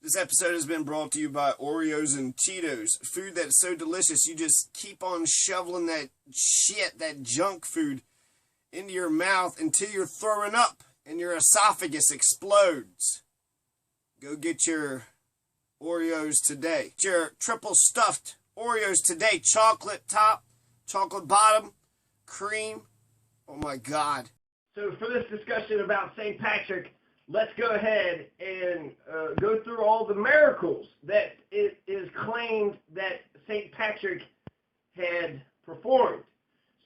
This episode has been brought to you by Oreos and Cheetos, food that's so delicious you just keep on shoveling that shit, that junk food, into your mouth until you're throwing up and your esophagus explodes. Go get your Oreos today. Get your triple stuffed Oreos today. Chocolate top, chocolate bottom, cream. Oh my God. So for this discussion about St. Patrick, let's go ahead and go through all the miracles that it is claimed that St. Patrick had performed.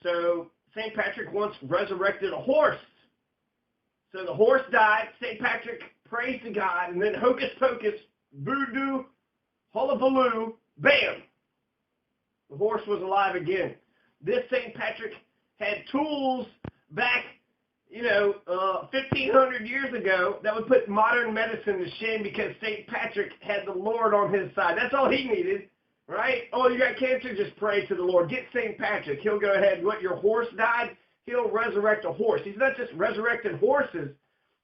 So St. Patrick once resurrected a horse. So the horse died, St. Patrick prays to God, and then hocus pocus, voodoo, hullabaloo, bam! The horse was alive again. This St. Patrick had tools back 1,500 years ago that would put modern medicine to shame because St. Patrick had the Lord on his side. That's all he needed, right? Oh, you got cancer? Just pray to the Lord. Get St. Patrick. He'll go ahead. What, your horse died? He'll resurrect a horse. He's not just resurrecting horses.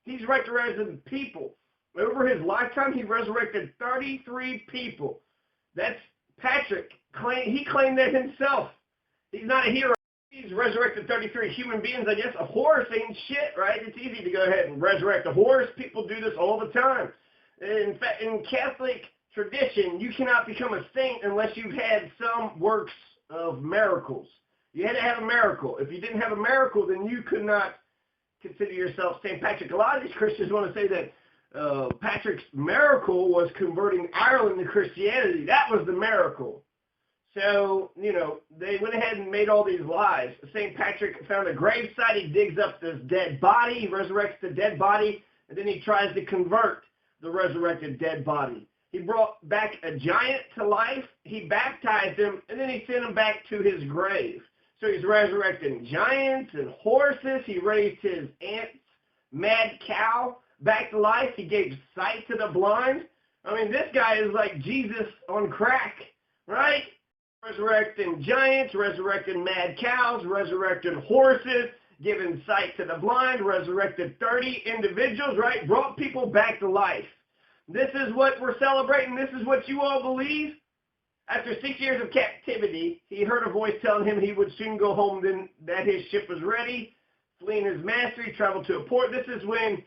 He's resurrecting people. Over his lifetime, he resurrected 33 people. That's Patrick. He claimed that himself. He's not a hero. He's resurrected 33 human beings. I guess a horse ain't shit, right? It's easy to go ahead and resurrect a horse. People do this all the time. In fact, in Catholic tradition, you cannot become a saint unless you've had some works of miracles. You had to have a miracle. If you didn't have a miracle, then you could not consider yourself St. Patrick. A lot of these Christians want to say that Patrick's miracle was converting Ireland to Christianity. That was the miracle. So, they went ahead and made all these lies. St. Patrick found a gravesite. He digs up this dead body. He resurrects the dead body, and then he tries to convert the resurrected dead body. He brought back a giant to life. He baptized him, and then he sent him back to his grave. So he's resurrecting giants and horses. He raised his aunt's mad cow back to life. He gave sight to the blind. I mean, this guy is like Jesus on crack, right? Resurrecting giants, resurrecting mad cows, resurrecting horses, giving sight to the blind, resurrected 30 individuals, right? Brought people back to life. This is what we're celebrating. This is what you all believe. After 6 years of captivity, he heard a voice telling him he would soon go home, then that his ship was ready, fleeing his master. He traveled to a port. This is when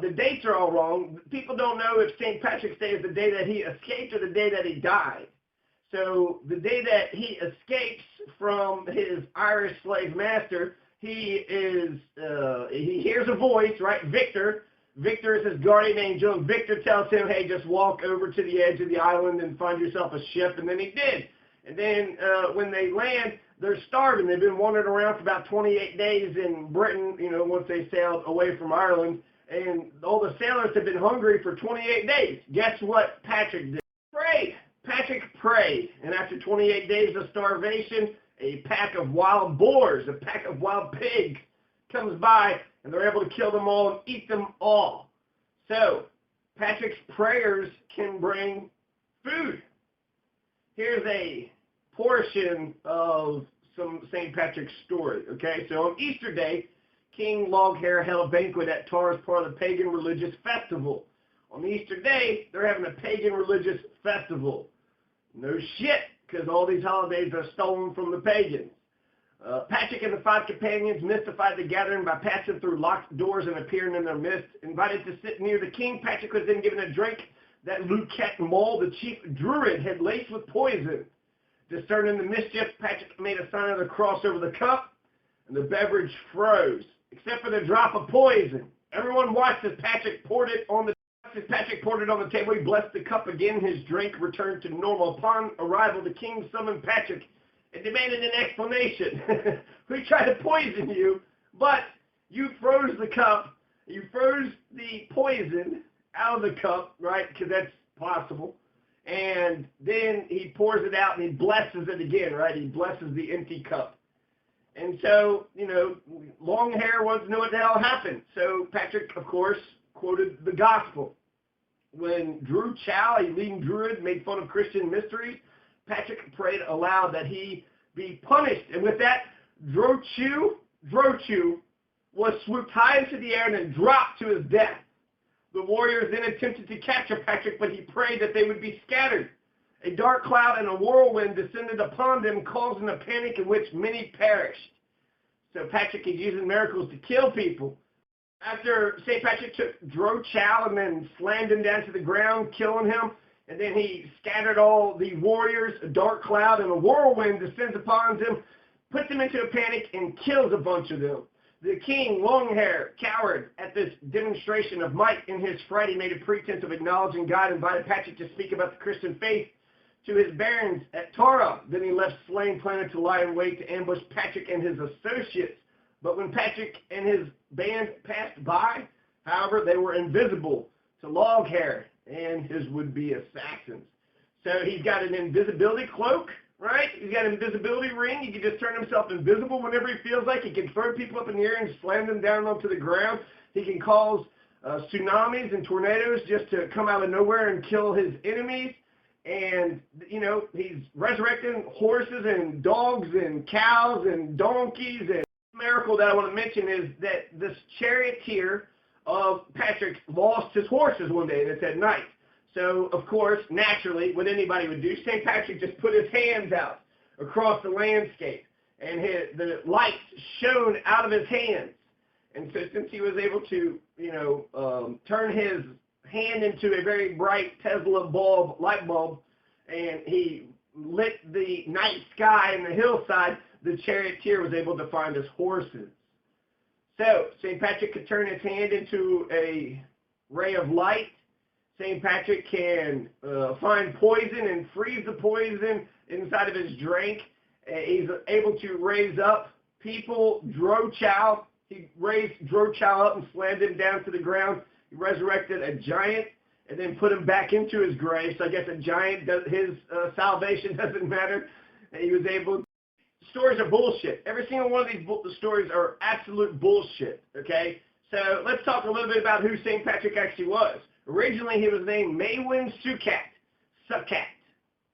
the dates are all wrong. People don't know if St. Patrick's Day is the day that he escaped or the day that he died. So the day that he escapes from his Irish slave master, he hears a voice, right? Victor is his guardian angel, and Victor tells him, hey, just walk over to the edge of the island and find yourself a ship, and then he did. And then when they land, they're starving. They've been wandering around for about 28 days in Britain, once they sailed away from Ireland, and all the sailors have been hungry for 28 days. Guess what Patrick did? Prayed. Patrick prayed, and after 28 days of starvation, a pack of wild boars, a pack of wild pigs comes by, and they're able to kill them all and eat them all. So, Patrick's prayers can bring food. Here's a portion of some St. Patrick's story, okay? So on Easter Day, King Loghaire held a banquet at Tar as part of the pagan religious festival. On Easter Day, they're having a pagan religious festival. No shit, because all these holidays are stolen from the pagans. Patrick and the 5 companions mystified the gathering by passing through locked doors and appearing in their midst. Invited to sit near the king, Patrick was then given a drink that Lucat Moll, the chief druid, had laced with poison. Discerning the mischief, Patrick made a sign of the cross over the cup, and the beverage froze, except for the drop of poison. Everyone watched as Patrick poured it on the table. He blessed the cup again. His drink returned to normal. Upon arrival, the king summoned Patrick and demanded an explanation. We tried to poison you, but you froze the cup. You froze the poison out of the cup, right? Because that's possible. And then he pours it out and he blesses it again, right? He blesses the empty cup. And so, Loghaire wants to know what the hell happened. So Patrick, of course, quoted the gospel. When Drew Chow, a leading druid, made fun of Christian mysteries, Patrick prayed aloud that he be punished. And with that, Drochu was swooped high into the air and then dropped to his death. The warriors then attempted to capture Patrick, but he prayed that they would be scattered. A dark cloud and a whirlwind descended upon them, causing a panic in which many perished. So Patrick is using miracles to kill people. After St. Patrick took Dro Chow and then slammed him down to the ground, killing him, and then he scattered all the warriors, a dark cloud and a whirlwind descends upon them, puts them into a panic, and kills a bunch of them. The king, Longhair, cowered at this demonstration of might. In his fright, he made a pretense of acknowledging God, invited Patrick to speak about the Christian faith to his barons at Tara. Then he left slain planning to lie in wait to ambush Patrick and his associates. But when Patrick and his band passed by, however, they were invisible to Longhair and his would-be assassins. So he's got an invisibility cloak, right? He's got an invisibility ring. He can just turn himself invisible whenever he feels like. He can throw people up in the air and slam them down onto the ground. He can cause tsunamis and tornadoes just to come out of nowhere and kill his enemies. And, you know, he's resurrecting horses and dogs and cows and donkeys. And the miracle that I want to mention is that this charioteer of Patrick lost his horses one day, and it's at night. So, of course, naturally, what anybody would do, St. Patrick just put his hands out across the landscape, and the lights shone out of his hands. And so since he was able to, turn his hand into a very bright Tesla light bulb, and he lit the night sky and the hillside, the charioteer was able to find his horses. So, St. Patrick could turn his hand into a ray of light. St. Patrick can find poison and freeze the poison inside of his drink. He's able to raise up people. Dro Chow, he raised Dro Chow up and slammed him down to the ground. He resurrected a giant and then put him back into his grave. So I guess a giant, his salvation doesn't matter. And he was able. Stories are bullshit. Every single one of these stories are absolute bullshit, okay? So let's talk a little bit about who St. Patrick actually was. Originally, he was named Maewyn Succat.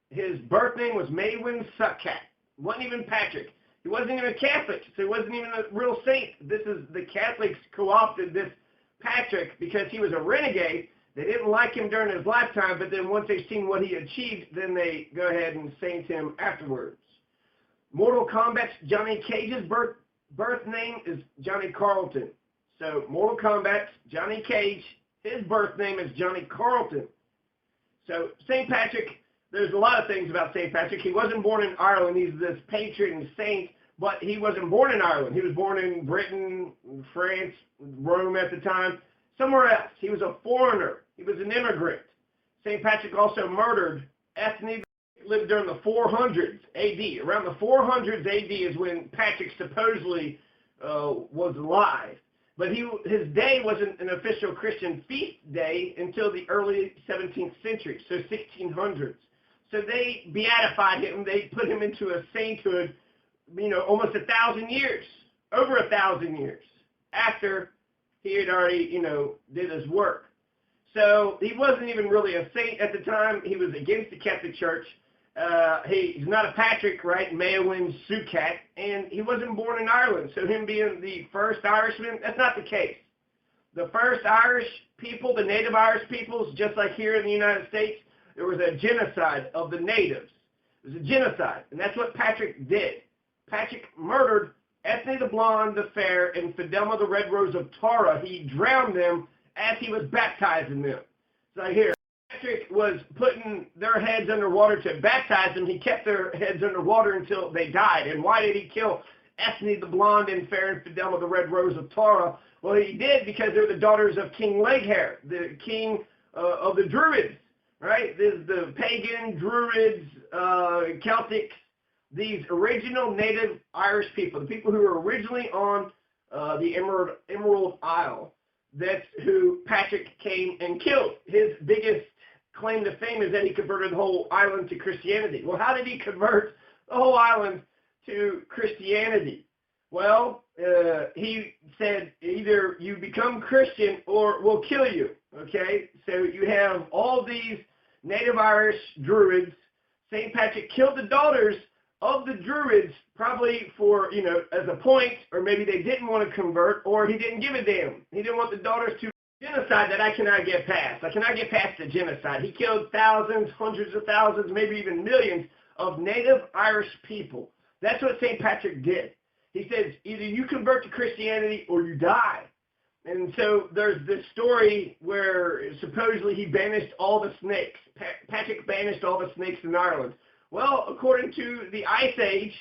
His birth name was Maewyn Succat. Wasn't even Patrick. He wasn't even a Catholic, so he wasn't even a real saint. The Catholics co-opted this Patrick because he was a renegade. They didn't like him during his lifetime, but then once they've seen what he achieved, then they go ahead and saint him afterwards. Mortal Kombat's Johnny Cage's birth name is Johnny Carlton. So Mortal Kombat's Johnny Cage, his birth name is Johnny Carlton. So St. Patrick, there's a lot of things about St. Patrick. He wasn't born in Ireland. He's this patron and saint, but he wasn't born in Ireland. He was born in Britain, France, Rome at the time, somewhere else. He was a foreigner. He was an immigrant. St. Patrick also murdered ethnic. Lived during the 400s A.D. Around the 400s A.D. is when Patrick supposedly was alive. But his day wasn't an official Christian feast day until the early 17th century, so 1600s. So they beatified him. They put him into a sainthood, almost 1,000 years, over 1,000 years after he had already, did his work. So he wasn't even really a saint at the time. He was against the Catholic Church. He's not a Patrick, right? Maewyn Succat, and he wasn't born in Ireland. So him being the first Irishman, that's not the case. The first Irish people, the native Irish peoples, just like here in the United States, there was a genocide of the natives. It was a genocide, and that's what Patrick did. Patrick murdered Ethne the Blonde, the Fair, and Fidelma the Red Rose of Tara. He drowned them as he was baptizing them. So here. Patrick was putting their heads underwater to baptize them. He kept their heads underwater until they died. And why did he kill Ethne the Blonde and Fair and Fidelma the Red Rose of Tara? Well, he did because they're the daughters of King Leghair, the king of the Druids, right? The pagan, Druids, Celtics, these original native Irish people, the people who were originally on the Emerald Isle. That's who Patrick came and killed. His biggest claim to fame is that he converted the whole island to Christianity. Well, how did he convert the whole island to Christianity? Well, he said, either you become Christian or we'll kill you, okay? So you have all these native Irish Druids. St. Patrick killed the daughters of the Druids, probably for, as a point, or maybe they didn't want to convert, or he didn't give a damn. He didn't want the daughters to Genocide that I cannot get past. I cannot get past the genocide. He killed thousands, hundreds of thousands, maybe even millions of native Irish people. That's what St. Patrick did. He says, either you convert to Christianity or you die. And so there's this story where supposedly he banished all the snakes. Patrick banished all the snakes in Ireland. Well, according to the Ice Age,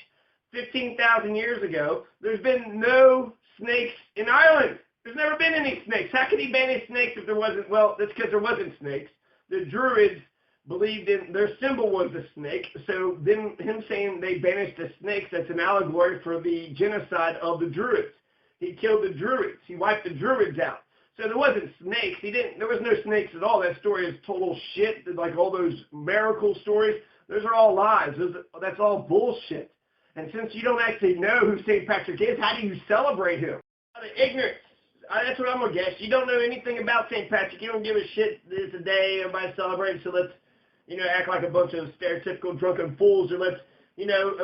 15,000 years ago, there's been no snakes in Ireland. There's never been any snakes. How could he banish snakes if there wasn't? Well, that's because there wasn't snakes. The Druids believed in, their symbol was the snake. So then him saying they banished the snakes, that's an allegory for the genocide of the Druids. He killed the Druids. He wiped the Druids out. So there wasn't snakes. There was no snakes at all. That story is total shit. Like all those miracle stories, those are all lies. That's all bullshit. And since you don't actually know who St. Patrick is, how do you celebrate him? Out of ignorance. That's what I'm going to guess. You don't know anything about St. Patrick. You don't give a shit. It's a day everybody celebrates, so let's, act like a bunch of stereotypical drunken fools, or let's,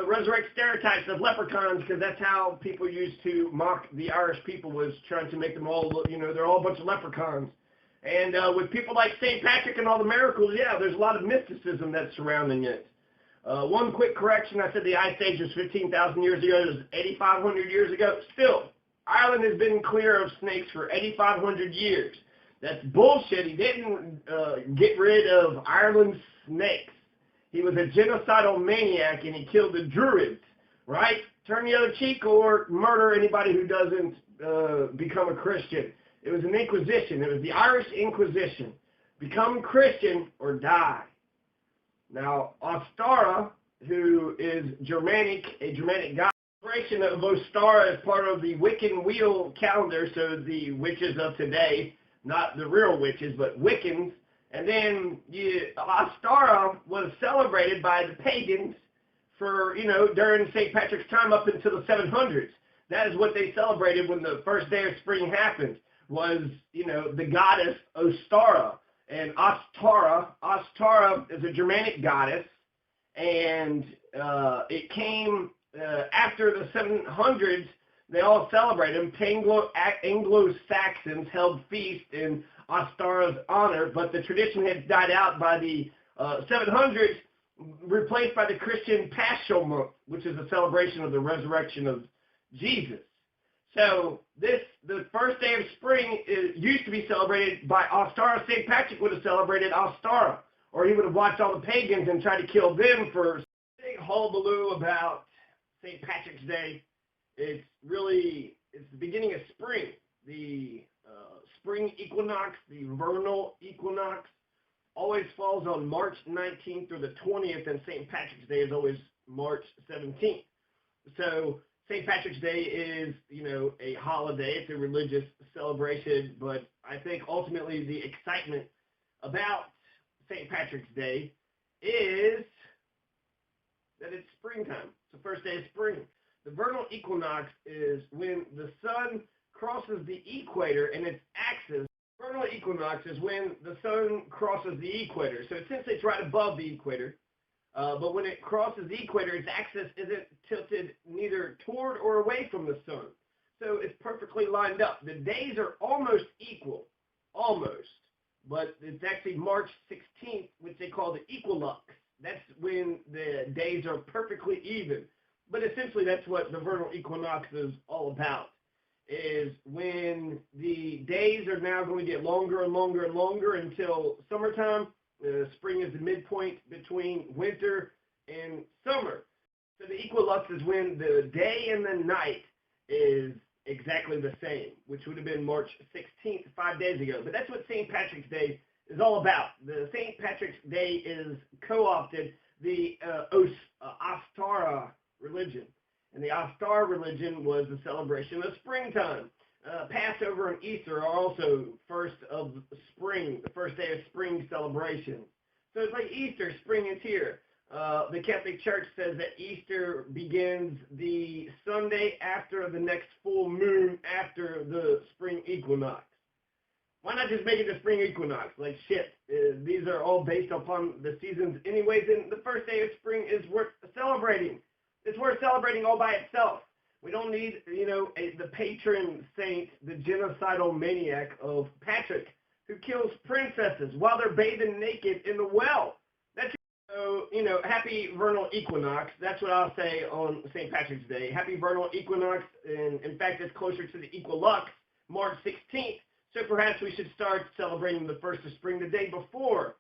resurrect stereotypes of leprechauns, because that's how people used to mock the Irish people, was trying to make them all look, they're all a bunch of leprechauns. And with people like St. Patrick and all the miracles, yeah, there's a lot of mysticism that's surrounding it. One quick correction, I said the Ice Age was 15,000 years ago. It was 8,500 years ago. Still, Ireland has been clear of snakes for 8,500 years. That's bullshit. He didn't get rid of Ireland's snakes. He was a genocidal maniac, and he killed the Druids, right? Turn the other cheek or murder anybody who doesn't become a Christian. It was an Inquisition. It was the Irish Inquisition. Become Christian or die. Now, Ostara, who is a Germanic god, the celebration of Ostara is part of the Wiccan wheel calendar, so the witches of today, not the real witches, but Wiccans. And then Ostara was celebrated by the pagans for, during St. Patrick's time up until the 700s. That is what they celebrated when the first day of spring happened, was, the goddess Ostara. And Ostara is a Germanic goddess, and it came after the 700s. They all celebrated them. Anglo-Saxons held feast in Ostara's honor, but the tradition had died out by the 700s, replaced by the Christian Paschal Month, which is a celebration of the resurrection of Jesus. So the first day of spring used to be celebrated by Ostara. St. Patrick would have celebrated Ostara, or he would have watched all the pagans and tried to kill them for big hullabaloo about St. Patrick's Day. It's the beginning of spring. The spring equinox, the vernal equinox, always falls on March 19th or the 20th, and St. Patrick's Day is always March 17th. So St. Patrick's Day is, a holiday. It's a religious celebration, but I think ultimately the excitement about St. Patrick's Day is that it's springtime. It's the first day of spring. The vernal equinox is when the sun crosses the equator and its axis. Vernal equinox is when the sun crosses the equator. So since it's right above the equator, but when it crosses the equator, its axis isn't tilted neither toward or away from the sun. So it's perfectly lined up. The days are almost equal, but it's actually March 16th, which they call the equilux. That's when the days are perfectly even. But essentially that's what the vernal equinox is all about, is when the days are now going to get longer and longer and longer until summertime. Spring is the midpoint between winter and summer. So the equilux is when the day and the night is exactly the same, which would have been March 16th, 5 days ago. But that's what St. Patrick's Day is all about. The St. Patrick's Day is co-opted the Ostara religion. And the Ostara religion was the celebration of springtime. Passover and Easter are also first of spring, the first day of spring celebration. So it's like Easter, spring is here. The Catholic Church says that Easter begins the Sunday after the next full moon after the spring equinox. Why not just make it the spring equinox? Like shit, these are all based upon the seasons anyways, and the first day of spring is worth celebrating. It's worth celebrating all by itself. We don't need, the patron saint, the genocidal maniac of Patrick, who kills princesses while they're bathing naked in the well. That's so, happy vernal equinox. That's what I'll say on St. Patrick's Day. Happy vernal equinox, and in fact, it's closer to the equilux, March 16th. So perhaps we should start celebrating the first of spring the day before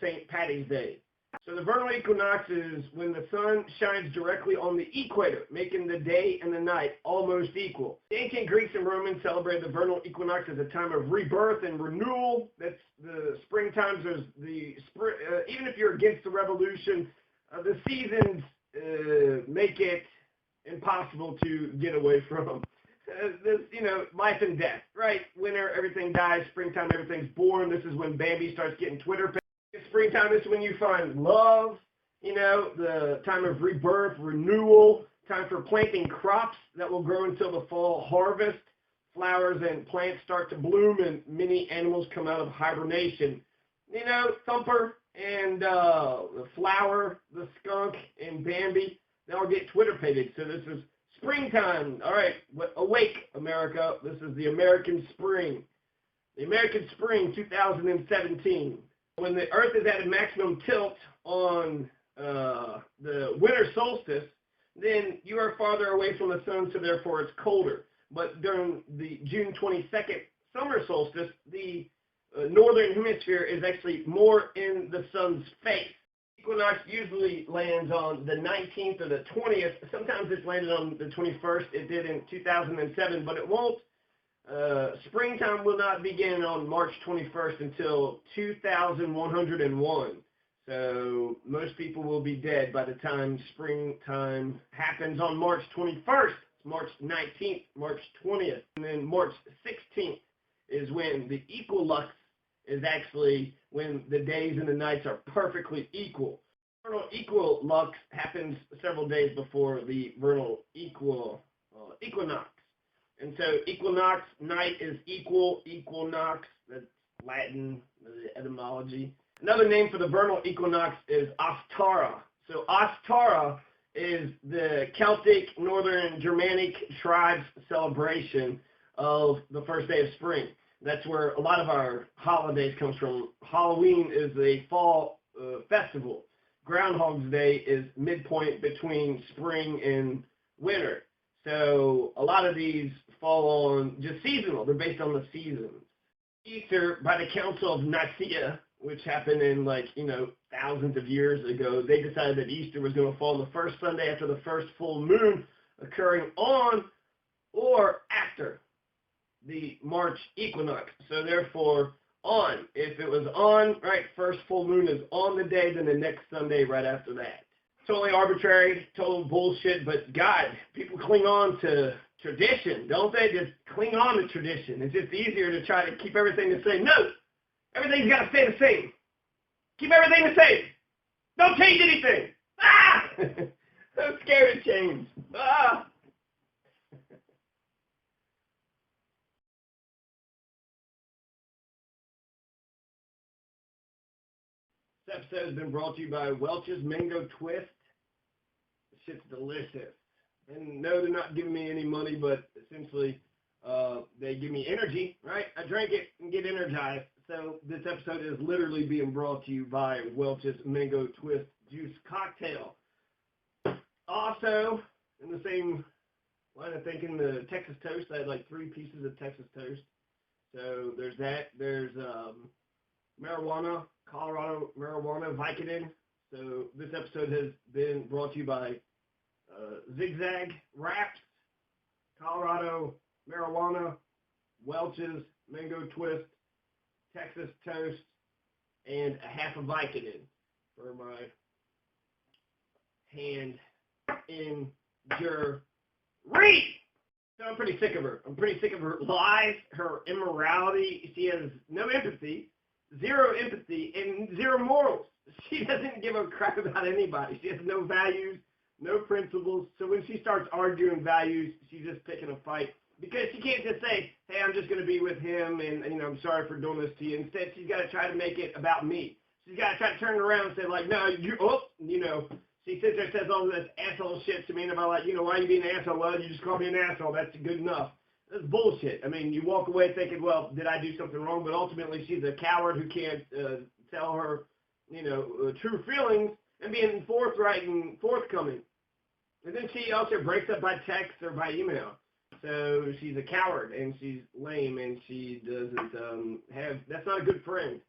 St. Patty's Day. So the vernal equinox is when the sun shines directly on the equator, making the day and the night almost equal. The ancient Greeks and Romans celebrated the vernal equinox as a time of rebirth and renewal. That's the springtimes. There's the spring. Even if you're against the revolution, the seasons make it impossible to get away from. This, life and death, right? Winter, everything dies. Springtime, everything's born. This is when Bambi starts getting Twitter. Springtime is when you find love, the time of rebirth, renewal, time for planting crops that will grow until the fall harvest. Flowers and plants start to bloom, and many animals come out of hibernation. Thumper and the flower, the skunk, and Bambi, they all get Twitter-pated. So this is springtime. All right, awake, America. This is the American spring. The American spring 2017. When the Earth is at a maximum tilt on the winter solstice, then you are farther away from the sun, so therefore it's colder. But during the June 22nd summer solstice, the northern hemisphere is actually more in the sun's face. Equinox usually lands on the 19th or the 20th. Sometimes it's landed on the 21st. It did in 2007, but it won't. Springtime will not begin on March 21st until 2101. So most people will be dead by the time springtime happens on March 21st. It's March 19th, March 20th, and then March 16th is when the equilux is actually when the days and the nights are perfectly equal. Vernal equilux happens several days before the vernal equinox. And so equinox, night is equal, equinox, that's Latin, the etymology. Another name for the vernal equinox is Ostara. So Ostara is the Celtic, Northern Germanic tribes' celebration of the first day of spring. That's where a lot of our holidays comes from. Halloween is a fall festival. Groundhog's Day is midpoint between spring and winter. So a lot of these fall on just seasonal. They're based on the seasons. Easter, by the Council of Nicaea, which happened in thousands of years ago, they decided that Easter was going to fall on the first Sunday after the first full moon, occurring on or after the March equinox. So therefore, on. If it was on, right, first full moon is on the day, then the next Sunday right after that. Totally arbitrary, total bullshit, but God, people cling on to tradition, don't they? Just cling on to tradition. It's just easier to try to keep everything the same. No! Everything's got to stay the same. Keep everything the same. Don't change anything. Ah! I'm scared of change. Ah! This episode has been brought to you by Welch's Mango Twist. This shit's delicious. And no, they're not giving me any money, but essentially they give me energy, right? I drink it and get energized. So this episode is literally being brought to you by Welch's Mango Twist Juice Cocktail. Also, in the same line of thinking, the Texas Toast, I had like 3 pieces of Texas Toast. So there's that. There's marijuana, Colorado marijuana, Vicodin. So this episode has been brought to you by Zigzag Wraps, Colorado marijuana, Welch's Mango Twist, Texas Toast, and a half of Vicodin for my hand injury. So I'm pretty sick of her. I'm pretty sick of her lies, her immorality. She has no empathy, zero empathy, and zero morals. She doesn't give a crap about anybody. She has no values, no principles. So when she starts arguing values, she's just picking a fight. Because she can't just say, hey, I'm just going to be with him, and I'm sorry for doing this to you. Instead, she's got to try to make it about me. She's got to try to turn it around and say, like, no, she She sits there and says all this asshole shit to me, and I'm like, you know, why are you being an asshole? Well, you just call me an asshole. That's good enough. That's bullshit. I mean, you walk away thinking, well, did I do something wrong? But ultimately, she's a coward who can't tell her, you know, true feelings and being forthright and forthcoming. And then she also breaks up by text or by email. So she's a coward, and she's lame, and she doesn't that's not a good friend.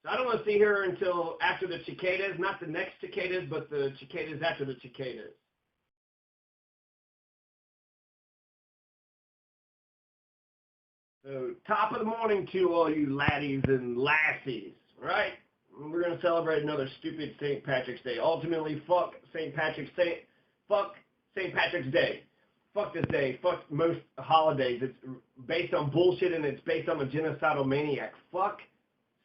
So I don't want to see her until after the cicadas, not the next cicadas, but the cicadas after the cicadas. So top of the morning to all you laddies and lassies, right? We're going to celebrate another stupid St. Patrick's Day. Ultimately, fuck St. Patrick's Day. Fuck St. Patrick's Day. Fuck this day. Fuck most holidays. It's based on bullshit, and it's based on a genocidal maniac. Fuck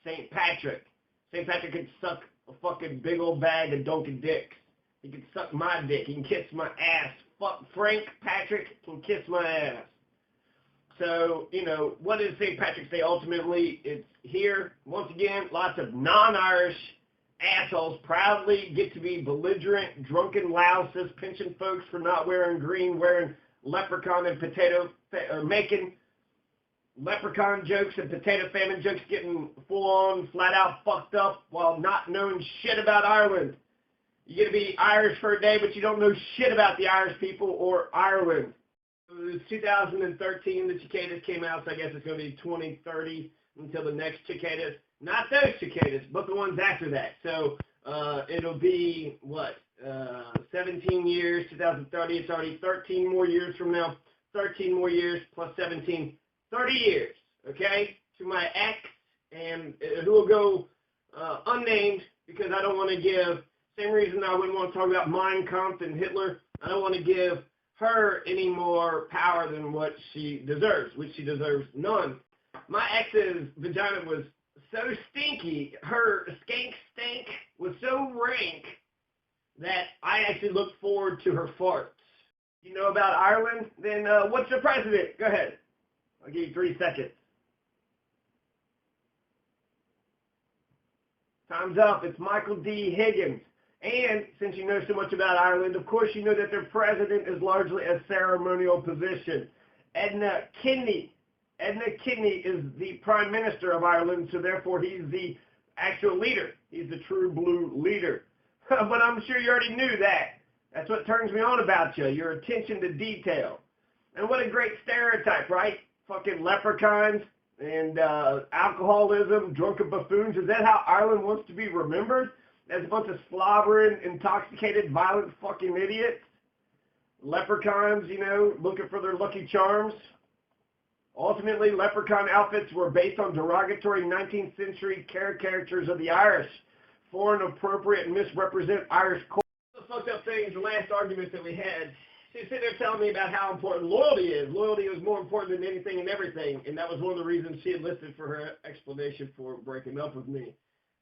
St. Patrick. St. Patrick can suck a fucking big old bag of donkey dicks. He can suck my dick. He can kiss my ass. Fuck Frank Patrick can kiss my ass. So, you know, what is St. Patrick's Day ultimately? It's here, once again, lots of non-Irish assholes proudly get to be belligerent, drunken louses, pinching folks for not wearing green, wearing leprechaun and potato, or making leprechaun jokes and potato famine jokes, getting full-on, flat-out fucked up while not knowing shit about Ireland. You get to be Irish for a day, but you don't know shit about the Irish people or Ireland. It was 2013, the cicadas came out, so I guess it's going to be 2030 until the next cicadas. Not those cicadas, but the ones after that. So it'll be, 17 years, 2030. It's already 13 more years from now. 13 more years plus 17, 30 years, okay, to my ex, and who will go unnamed because I don't want to give, same reason I wouldn't want to talk about Mein Kampf and Hitler. I don't want to give her any more power than what she deserves, which she deserves none. My ex's vagina was so stinky, her skank stank was so rank that I actually looked forward to her farts. You know about Ireland? Then what's your president? Go ahead. I'll give you 3 seconds. Time's up. It's Michael D. Higgins. And since you know so much about Ireland, of course you know that their president is largely a ceremonial position. Edna Kidney. Edna Kidney is the prime minister of Ireland, so therefore he's the actual leader. He's the true blue leader. But I'm sure you already knew that. That's what turns me on about you, your attention to detail. And what a great stereotype, right? Fucking leprechauns and alcoholism, drunken buffoons. Is that how Ireland wants to be remembered? As a bunch of slobbering, intoxicated, violent fucking idiots. Leprechauns, you know, looking for their lucky charms. Ultimately, leprechaun outfits were based on derogatory 19th century caricatures of the Irish. Foreign, appropriate, and misrepresent Irish culture. The fucked up things, the last argument that we had. She was sitting there telling me about how important loyalty is. Loyalty was more important than anything and everything. And that was one of the reasons she enlisted for her explanation for breaking up with me.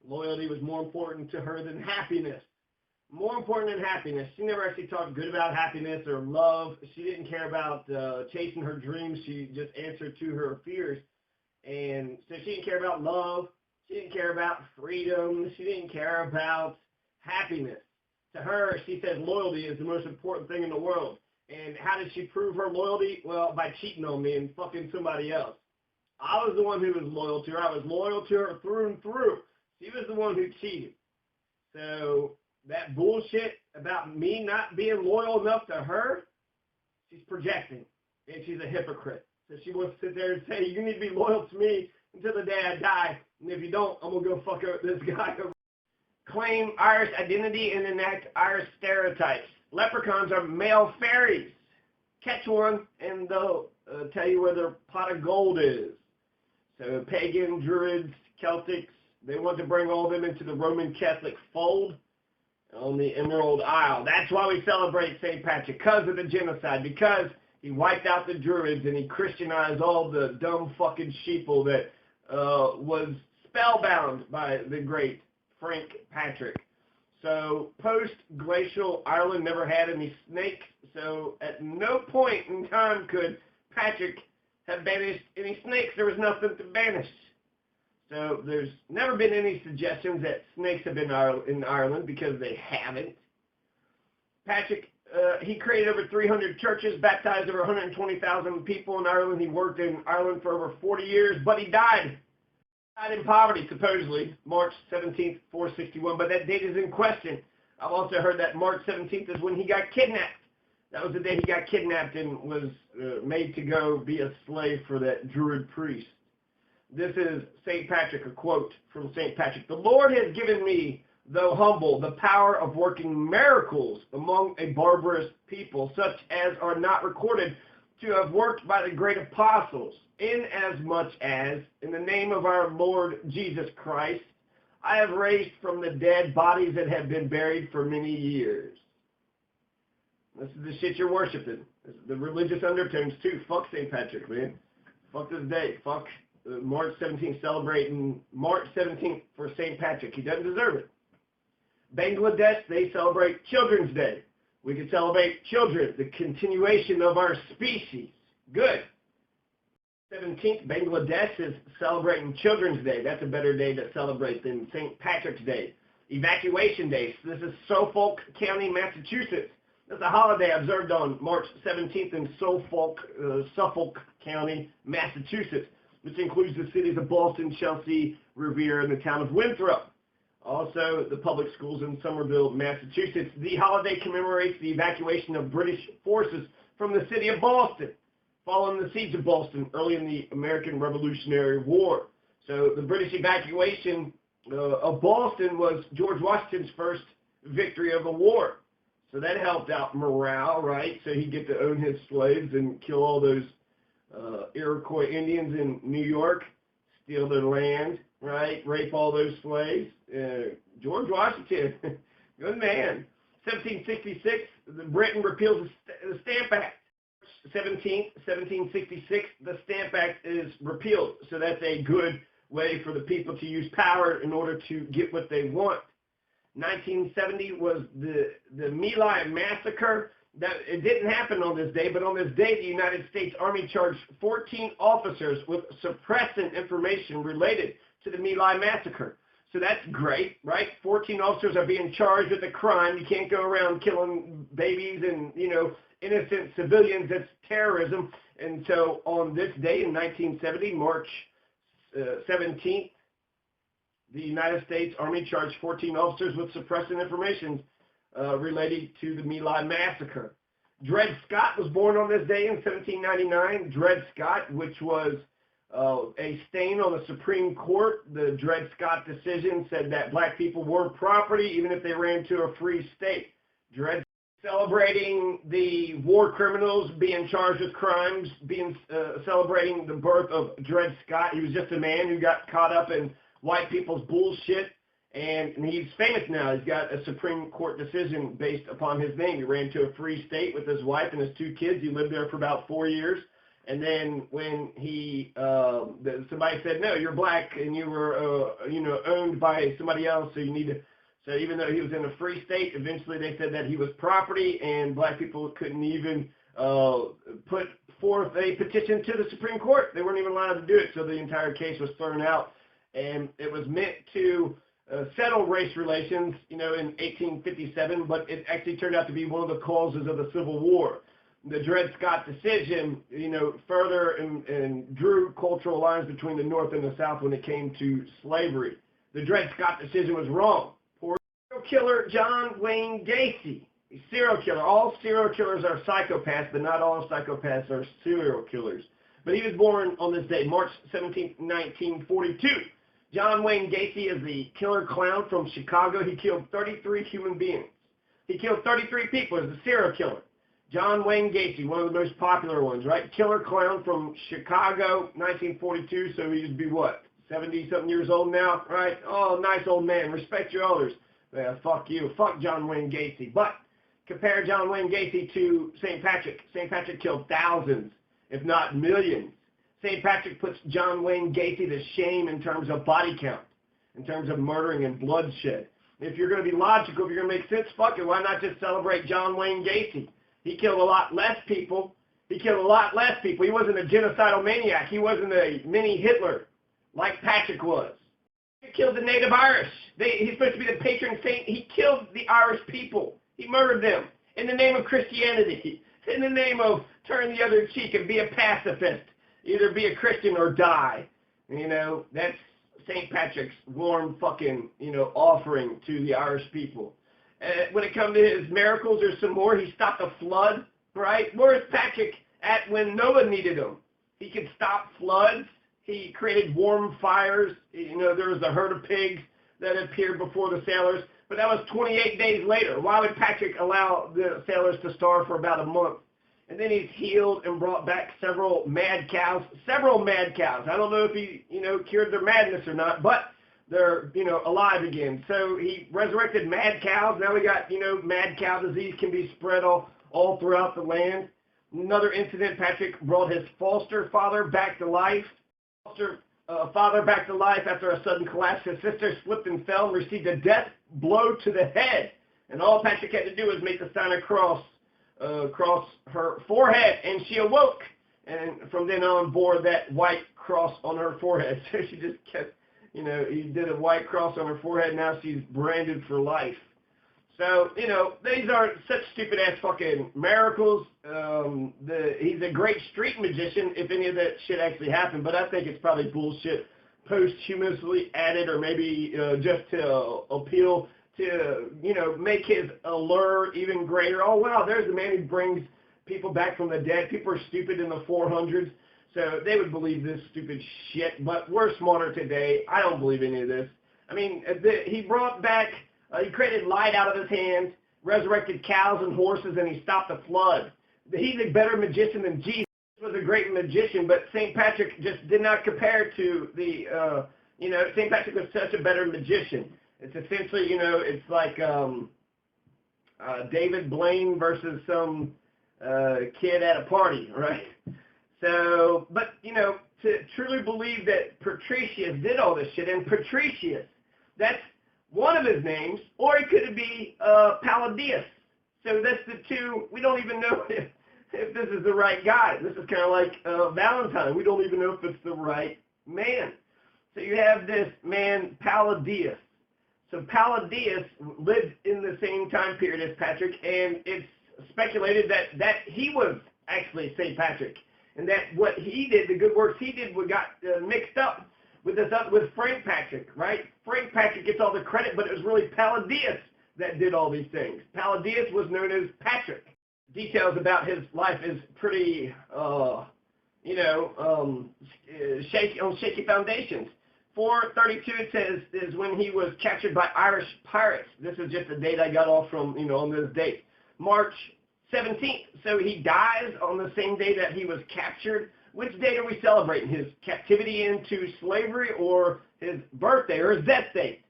Loyalty was more important to her than happiness. More important than happiness. She never actually talked good about happiness or love. She didn't care about chasing her dreams. She just answered to her fears. And so she didn't care about love. She didn't care about freedom. She didn't care about happiness. To her, she said loyalty is the most important thing in the world. And how did she prove her loyalty? Well, by cheating on me and fucking somebody else. I was the one who was loyal to her. I was loyal to her through and through. She was the one who cheated. So that bullshit about me not being loyal enough to her, she's projecting. And she's a hypocrite. So she wants to sit there and say, you need to be loyal to me until the day I die. And if you don't, I'm going to go fuck up this guy. Claim Irish identity and enact Irish stereotypes. Leprechauns are male fairies. Catch one and they'll tell you where their pot of gold is. So pagan, druids, Celtics, they want to bring all of them into the Roman Catholic fold on the Emerald Isle. That's why we celebrate St. Patrick, because of the genocide, because he wiped out the druids and he Christianized all the dumb fucking sheeple that was spellbound by the great Frank Patrick. So post-glacial Ireland never had any snakes, so at no point in time could Patrick have banished any snakes. There was nothing to banish. So there's never been any suggestions that snakes have been in Ireland, because they haven't. Patrick, he created over 300 churches, baptized over 120,000 people in Ireland. He worked in Ireland for over 40 years, but he died in poverty, supposedly, March 17th, 461. But that date is in question. I've also heard that March 17th is when he got kidnapped. That was the day he got kidnapped and was made to go be a slave for that Druid priest. This is St. Patrick, a quote from St. Patrick. The Lord has given me, though humble, the power of working miracles among a barbarous people, such as are not recorded to have worked by the great apostles, inasmuch as, in the name of our Lord Jesus Christ, I have raised from the dead bodies that have been buried for many years. This is the shit you're worshiping. This is the religious undertones, too. Fuck St. Patrick, man. Fuck this day. Fuck March 17th, celebrating March 17th for St. Patrick. He doesn't deserve it. Bangladesh, they celebrate Children's Day. We can celebrate children, the continuation of our species. Good. 17th, Bangladesh is celebrating Children's Day. That's a better day to celebrate than St. Patrick's Day. Evacuation Day. So this is Suffolk County, Massachusetts. That's a holiday observed on March 17th in Suffolk County, Massachusetts, which includes the cities of Boston, Chelsea, Revere, and the town of Winthrop. Also, the public schools in Somerville, Massachusetts. The holiday commemorates the evacuation of British forces from the city of Boston, following the siege of Boston early in the American Revolutionary War. So the British evacuation of Boston was George Washington's first victory of the war. So that helped out morale, right? So he'd get to own his slaves and kill all those Iroquois Indians in New York, steal their land, right? Rape all those slaves. George Washington, good man. 1766, Britain repeals the Stamp Act. 1766, the Stamp Act is repealed. So that's a good way for the people to use power in order to get what they want. 1970 was the My Lai massacre. That it didn't happen on this day, but on this day, the United States Army charged 14 officers with suppressing information related to the My Lai massacre. So that's great, right? 14 officers are being charged with a crime. You can't go around killing babies and, innocent civilians. That's terrorism. And so on this day in 1970, March 17th, the United States Army charged 14 officers with suppressing information related to the My Lai massacre. Dred Scott was born on this day in 1799. Dred Scott, which was a stain on the Supreme Court. The Dred Scott decision said that black people were property even if they ran to a free state. Dred celebrating the war criminals being charged with crimes, celebrating the birth of Dred Scott. He was just a man who got caught up in white people's bullshit, and he's famous now. He's got a Supreme Court decision based upon his name. He ran to a free state with his wife and his 2 kids. He lived there for about 4 years. And then when somebody said, no, you're black and you were, owned by somebody else, so you need to. So even though he was in a free state, eventually they said that he was property, and black people couldn't even put forth a petition to the Supreme Court. They weren't even allowed to do it, so the entire case was thrown out. And it was meant to settle race relations, in 1857, but it actually turned out to be one of the causes of the Civil War. The Dred Scott decision, further and drew cultural lines between the North and the South when it came to slavery. The Dred Scott decision was wrong. Poor serial killer John Wayne Gacy, a serial killer. All serial killers are psychopaths, but not all psychopaths are serial killers. But he was born on this day, March 17, 1942. John Wayne Gacy is the killer clown from Chicago. He killed 33 human beings. He killed 33 people as a serial killer. John Wayne Gacy, one of the most popular ones, right? Killer clown from Chicago, 1942, so he'd be what, 70-something years old now, right? Oh, nice old man. Respect your elders. Yeah, fuck you. Fuck John Wayne Gacy. But compare John Wayne Gacy to St. Patrick. St. Patrick killed thousands, if not millions. St. Patrick puts John Wayne Gacy to shame in terms of body count, in terms of murdering and bloodshed. If you're going to be logical, if you're going to make sense, fuck it. Why not just celebrate John Wayne Gacy? He killed a lot less people. He wasn't a genocidal maniac. He wasn't a mini Hitler like Patrick was. He killed the native Irish. He's supposed to be the patron saint. He killed the Irish people. He murdered them. in the name of Christianity, in the name of turn the other cheek and be a pacifist. Either be a Christian or die. You know, that's St. Patrick's warm fucking, offering to the Irish people. When it comes to his miracles, there's some more. He stopped a flood, right? Where's Patrick at when Noah needed him? He could stop floods. He created warm fires. There was a herd of pigs that appeared before the sailors, but that was 28 days later. Why would Patrick allow the sailors to starve for about a month? And then he's healed and brought back several mad cows. I don't know if he, cured their madness or not, but they're, alive again. So he resurrected mad cows. Now we got, mad cow disease can be spread all throughout the land. Another incident, Patrick brought his foster father back to life. Father back to life after a sudden collapse. His sister slipped and fell and received a death blow to the head. And all Patrick had to do was make the sign of cross across her forehead, and she awoke. And from then on bore that white cross on her forehead. So she just kept, he did a white cross on her forehead. Now she's branded for life. So, these are such stupid-ass fucking miracles. He's a great street magician if any of that shit actually happened, but I think it's probably bullshit, posthumously added, or maybe just to appeal to, make his allure even greater. Oh, wow, there's the man who brings people back from the dead. People are stupid in the 400s, so they would believe this stupid shit, but we're smarter today. I don't believe any of this. I mean, he brought back... he created light out of his hands, resurrected cows and horses, and he stopped the flood. He's a better magician than Jesus. He was a great magician, but St. Patrick just did not compare to the, St. Patrick was such a better magician. It's essentially, it's like David Blaine versus some kid at a party, right? So, but, to truly believe that Patricius did all this shit, and Patricius, that's one of his names, or it could be Palladius. So that's the two. We don't even know if this is the right guy. This is kind of like Valentine. We don't even know if it's the right man. So you have this man, Palladius. So Palladius lived in the same time period as Patrick, and it's speculated that he was actually St. Patrick, and that what he did, the good works he did, got mixed up with Frank Patrick, right? Frank Patrick gets all the credit, but it was really Palladius that did all these things. Palladius was known as Patrick. Details about his life is pretty, shaky foundations. 432, it says, is when he was captured by Irish pirates. This is just a date I got off from, on this date. March 17th. So he dies on the same day that he was captured. Which date are we celebrating? His captivity into slavery, or his birthday, or his death date?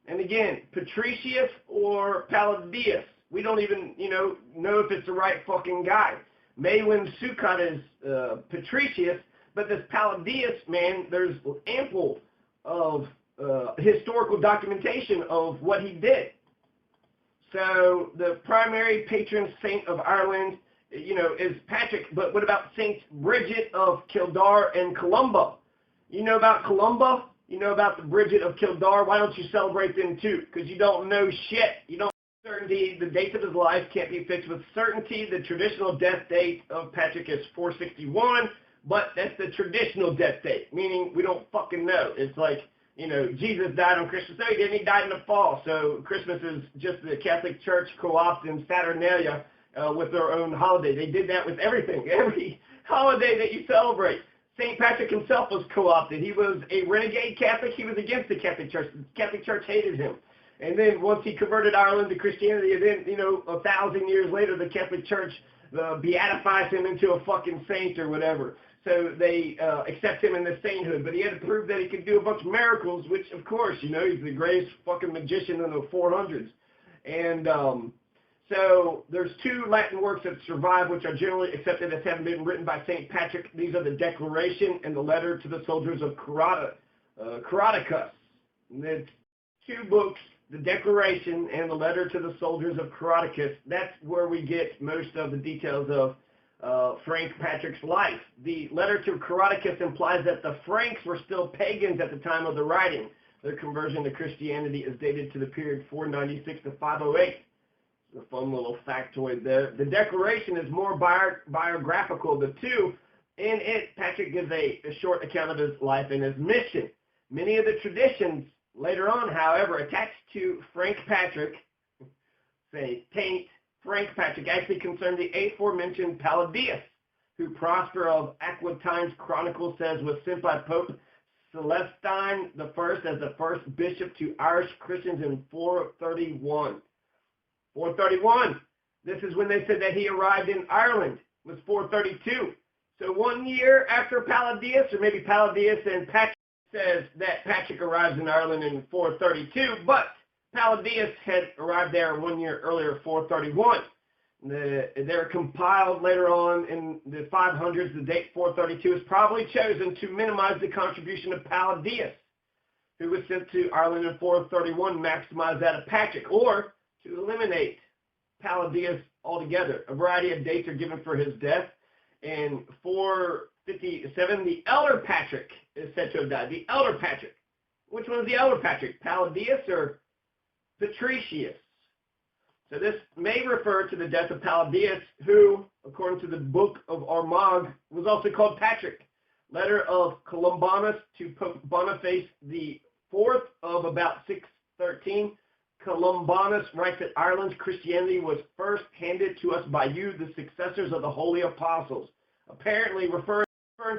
And again, Patricius or Palladius. We don't even, know if it's the right fucking guy. Maewyn Succat is Patricius, but this Palladius, man, there's ample of historical documentation of what he did. So the primary patron saint of Ireland, is Patrick, but what about Saint Bridget of Kildare and Columba? You know about Columba? You know about the Bridget of Kildare? Why don't you celebrate them too? Because you don't know shit. You don't know certainty. The dates of his life can't be fixed with certainty. The traditional death date of Patrick is 461, but that's the traditional death date, meaning we don't fucking know. It's like, Jesus died on Christmas Day, didn't he? Died in the fall. So Christmas is just the Catholic Church co-opting Saturnalia with their own holiday. They did that with everything, every holiday that you celebrate. St. Patrick himself was co-opted. He was a renegade Catholic. He was against the Catholic Church. The Catholic Church hated him. And then once he converted Ireland to Christianity, and then, 1,000 years later, the Catholic Church beatifies him into a fucking saint or whatever. So they accept him in the sainthood. But he had to prove that he could do a bunch of miracles, which, of course, he's the greatest fucking magician in the 400s. And so there's two Latin works that survive, which are generally accepted as having been written by St. Patrick. These are the Declaration and the Letter to the Soldiers of Coroticus. And it's two books, the Declaration and the Letter to the Soldiers of Coroticus. That's where we get most of the details of Frank Patrick's life. The Letter to Coroticus implies that the Franks were still pagans at the time of the writing. Their conversion to Christianity is dated to the period 496 to 508. A fun little factoid there. The Declaration is more biographical. The two, in it, Patrick gives a short account of his life and his mission. Many of the traditions later on, however, attached to Frank Patrick, say, taint Frank Patrick, actually concerned the aforementioned Palladius, who Prosper of Aquitane's Chronicle says was sent by Pope Celestine I as the first bishop to Irish Christians in 431. 431. This is when they said that he arrived in Ireland. It was 432. So 1 year after Palladius, or maybe Palladius and Patrick, says that Patrick arrives in Ireland in 432, but Palladius had arrived there 1 year earlier, 431. They're compiled later on in the 500s. The date 432 is probably chosen to minimize the contribution of Palladius, who was sent to Ireland in 431, maximize that of Patrick, or to eliminate Palladius altogether. A variety of dates are given for his death. In 457, the elder Patrick is said to have died. The elder Patrick. Which one is the elder Patrick? Palladius or Patricius? So this may refer to the death of Palladius, who, according to the Book of Armagh, was also called Patrick. Letter of Columbanus to Pope Boniface the Fourth of about 613. Columbanus writes that Ireland's Christianity was first handed to us by you, the successors of the holy apostles, apparently referring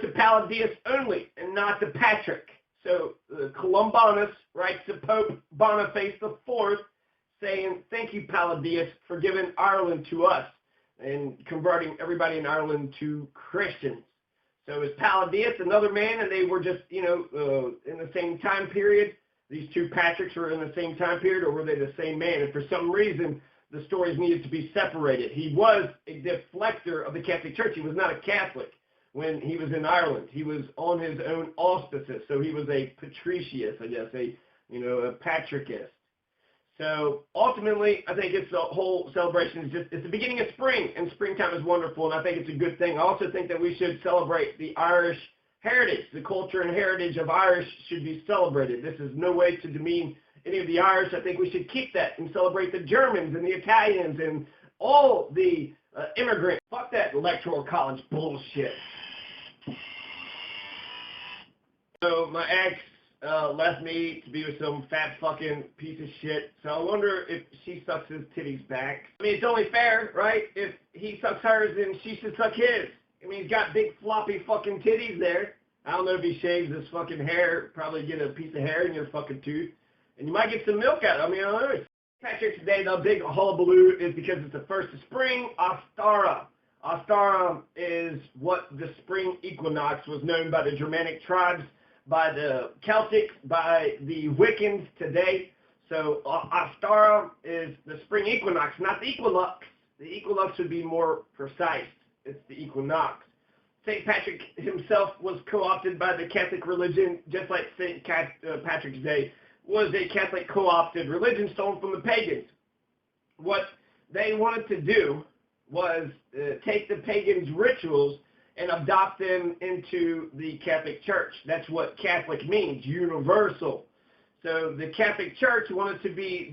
to Palladius only and not to Patrick. So Columbanus writes to Pope Boniface IV saying, thank you, Palladius, for giving Ireland to us and converting everybody in Ireland to Christians. So is Palladius another man, and they were just, in the same time period? These two Patricks were in the same time period, or were they the same man? And for some reason, the stories needed to be separated. He was a deflector of the Catholic Church. He was not a Catholic when he was in Ireland. He was on his own auspices, so he was a Patricius, I guess, a Patrickist. So ultimately, I think it's the whole celebration it's the beginning of spring, and springtime is wonderful, and I think it's a good thing. I also think that we should celebrate the Irish heritage. The culture and heritage of Irish should be celebrated. This is no way to demean any of the Irish. I think we should keep that and celebrate the Germans and the Italians and all the immigrants. Fuck that electoral college bullshit. So my ex left me to be with some fat fucking piece of shit. So I wonder if she sucks his titties back. I mean, it's only fair, right? If he sucks hers, then she should suck his. I mean, he's got big floppy fucking titties there. I don't know if he shaves his fucking hair. Probably get a piece of hair in your fucking tooth. And you might get some milk out. I mean, I don't know. Patrick's Day, the big hullabaloo is because it's the first of spring, Ostara. Ostara is what the spring equinox was known by the Germanic tribes, by the Celtics, by the Wiccans today. So Ostara is the spring equinox, not the equinox. The equinox would be more precise. It's the equinox. St. Patrick himself was co-opted by the Catholic religion, just like St. Patrick's Day was a Catholic co-opted religion stolen from the pagans. What they wanted to do was take the pagans' rituals and adopt them into the Catholic Church. That's what Catholic means, universal. So the Catholic Church wanted to be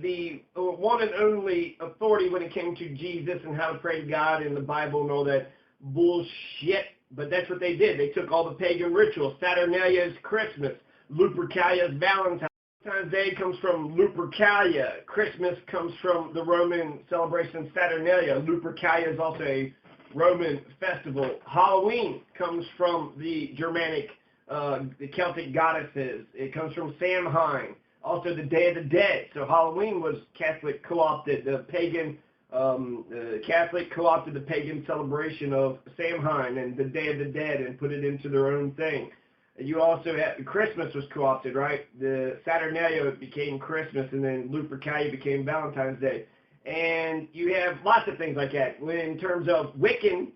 the one and only authority when it came to Jesus and how to pray to God and the Bible and all that bullshit. But that's what they did. They took all the pagan rituals. Saturnalia is Christmas. Lupercalia is Valentine's. Valentine's Day comes from Lupercalia. Christmas comes from the Roman celebration Saturnalia. Lupercalia is also a Roman festival. Halloween comes from the Germanic, the Celtic goddesses. It comes from Samhain. Also the Day of the Dead. So Halloween was Catholic co-opted. The pagan Catholic co-opted the pagan celebration of Samhain and the Day of the Dead and put it into their own thing. You also had Christmas was co-opted, right? The Saturnalia became Christmas, and then Lupercalia became Valentine's Day. And you have lots of things like that. In terms of Wiccan,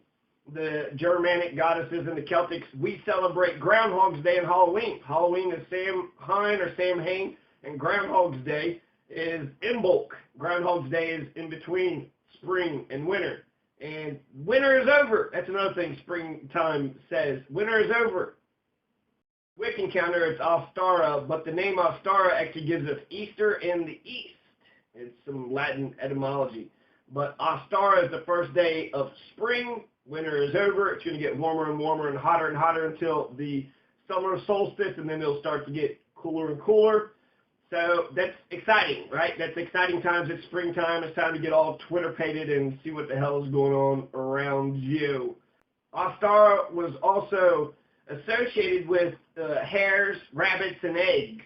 the Germanic goddesses and the Celtics, we celebrate Groundhog's Day and Halloween. Halloween is Samhain or Samhain, and Groundhog's Day is Imbolc. Groundhog's Day is in between spring and winter. And winter is over. That's another thing springtime says. Winter is over. Wiccan counter, it's Ostara, but the name Ostara actually gives us Easter in the East. It's some Latin etymology. But Ostara is the first day of spring. Winter is over. It's going to get warmer and warmer and hotter until the summer solstice, and then it'll start to get cooler and cooler. So that's exciting, right? That's exciting times. It's springtime. It's time to get all Twitter-pated and see what the hell is going on around you. Ostara was also associated with hares, rabbits, and eggs.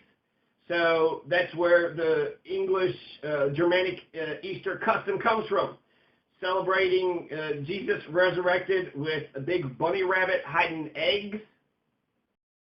So that's where the English Germanic Easter custom comes from. Celebrating Jesus resurrected with a big bunny rabbit hiding eggs.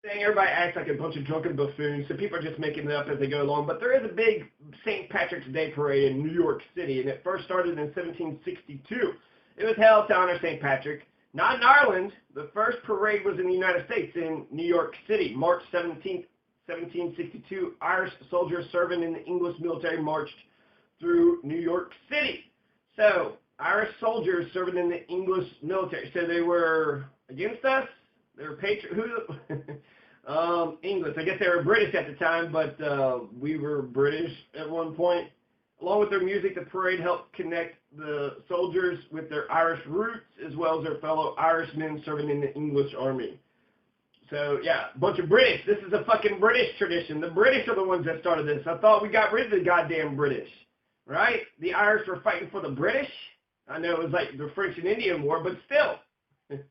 Everybody acts like a bunch of drunken buffoons, so people are just making it up as they go along. But there is a big St. Patrick's Day parade in New York City, and it first started in 1762. It was held to honor St. Patrick. Not in Ireland. The first parade was in the United States in New York City. March 17th, 1762, Irish soldiers serving in the English military marched through New York City. So, Irish soldiers serving in the English military. So they were against us? They were English. I guess they were British at the time, but we were British at one point. Along with their music, the parade helped connect the soldiers with their Irish roots, as well as their fellow Irishmen serving in the English army. So, yeah, a bunch of British. This is a fucking British tradition. The British are the ones that started this. I thought we got rid of the goddamn British, right? The Irish were fighting for the British. I know it was like the French and Indian War, but still. The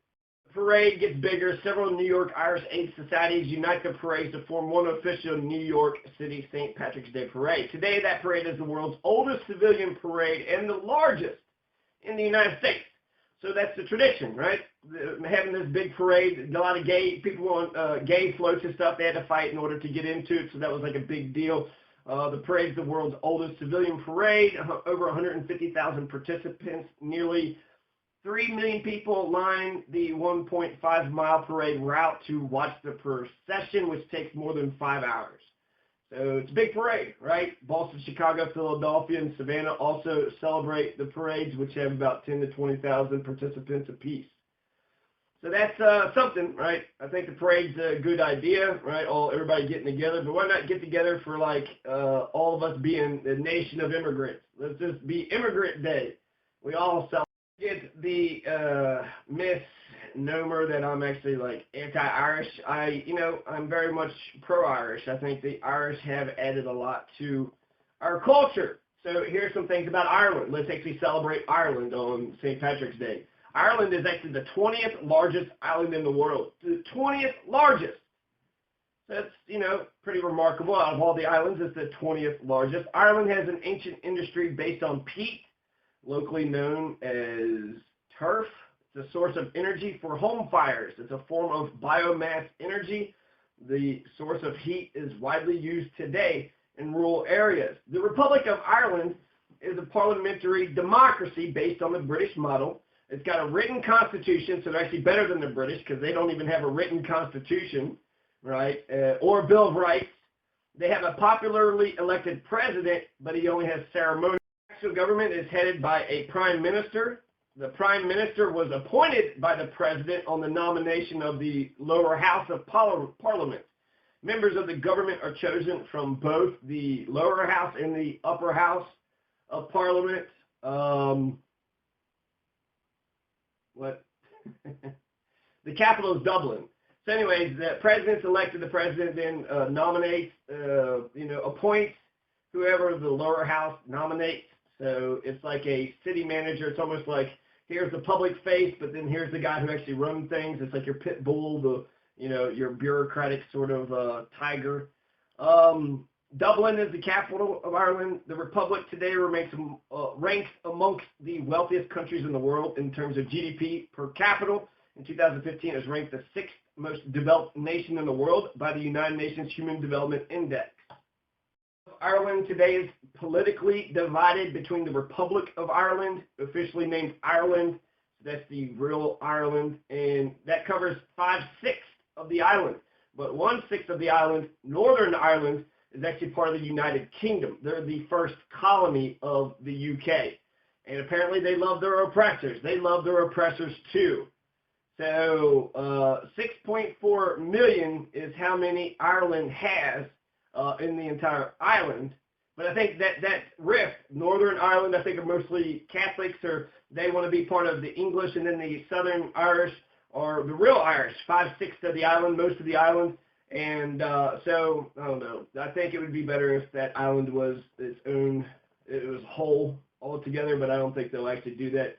parade gets bigger. Several New York Irish Aid Societies unite the parades to form one official New York City St. Patrick's Day parade. Today, that parade is the world's oldest civilian parade and the largest in the United States. So that's the tradition, right? Having this big parade, a lot of gay people on gay floats and stuff, they had to fight in order to get into it, so that was like a big deal. The parade is the world's oldest civilian parade, over 150,000 participants, nearly 3 million people line the 1.5-mile parade route to watch the procession, which takes more than 5 hours. So it's a big parade, right? Boston, Chicago, Philadelphia, and Savannah also celebrate the parades, which have about 10 to 20,000 participants apiece. So that's something, right? I think the parade's a good idea, right? Everybody getting together, but why not get together for like all of us being the nation of immigrants? Let's just be Immigrant Day. We all celebrate. Get the misnomer that I'm actually like anti-Irish. I'm very much pro-Irish. I think the Irish have added a lot to our culture. So here's some things about Ireland. Let's actually celebrate Ireland on St. Patrick's Day. Ireland is actually the 20th largest island in the world. The 20th largest. That's, pretty remarkable. Out of all the islands, it's the 20th largest. Ireland has an ancient industry based on peat, locally known as turf. It's a source of energy for home fires. It's a form of biomass energy. The source of heat is widely used today in rural areas. The Republic of Ireland is a parliamentary democracy based on the British model. It's got a written constitution, so they're actually better than the British because they don't even have a written constitution, right, or a Bill of Rights. They have a popularly elected president, but he only has ceremonial. The government is headed by a prime minister. The prime minister was appointed by the president on the nomination of the lower house of parliament. Members of the government are chosen from both the lower house and the upper house of parliament. The capital is Dublin. So anyways, the president's elected. The president then nominates, appoints whoever the lower house nominates. So it's like a city manager. It's almost like here's the public face, but then here's the guy who actually runs things. It's like your pit bull, your bureaucratic sort of tiger. Dublin is the capital of Ireland. The Republic today ranks amongst the wealthiest countries in the world in terms of GDP per capita. In 2015, it was ranked the 6th most developed nation in the world by the United Nations Human Development Index. Ireland today is politically divided between the Republic of Ireland, officially named Ireland. That's the real Ireland, and that covers 5/6 of the island. But 1/6 of the island, Northern Ireland, is actually part of the United Kingdom. They're the first colony of the UK. And apparently they love their oppressors. They love their oppressors too. So 6.4 million is how many Ireland has in the entire island. But I think that rift, Northern Ireland, I think are mostly Catholics, or they want to be part of the English, and then the Southern Irish are the real Irish, 5/6 of the island, most of the island. And so, I don't know. I think it would be better if that island was its own, it was whole altogether, but I don't think they'll actually do that.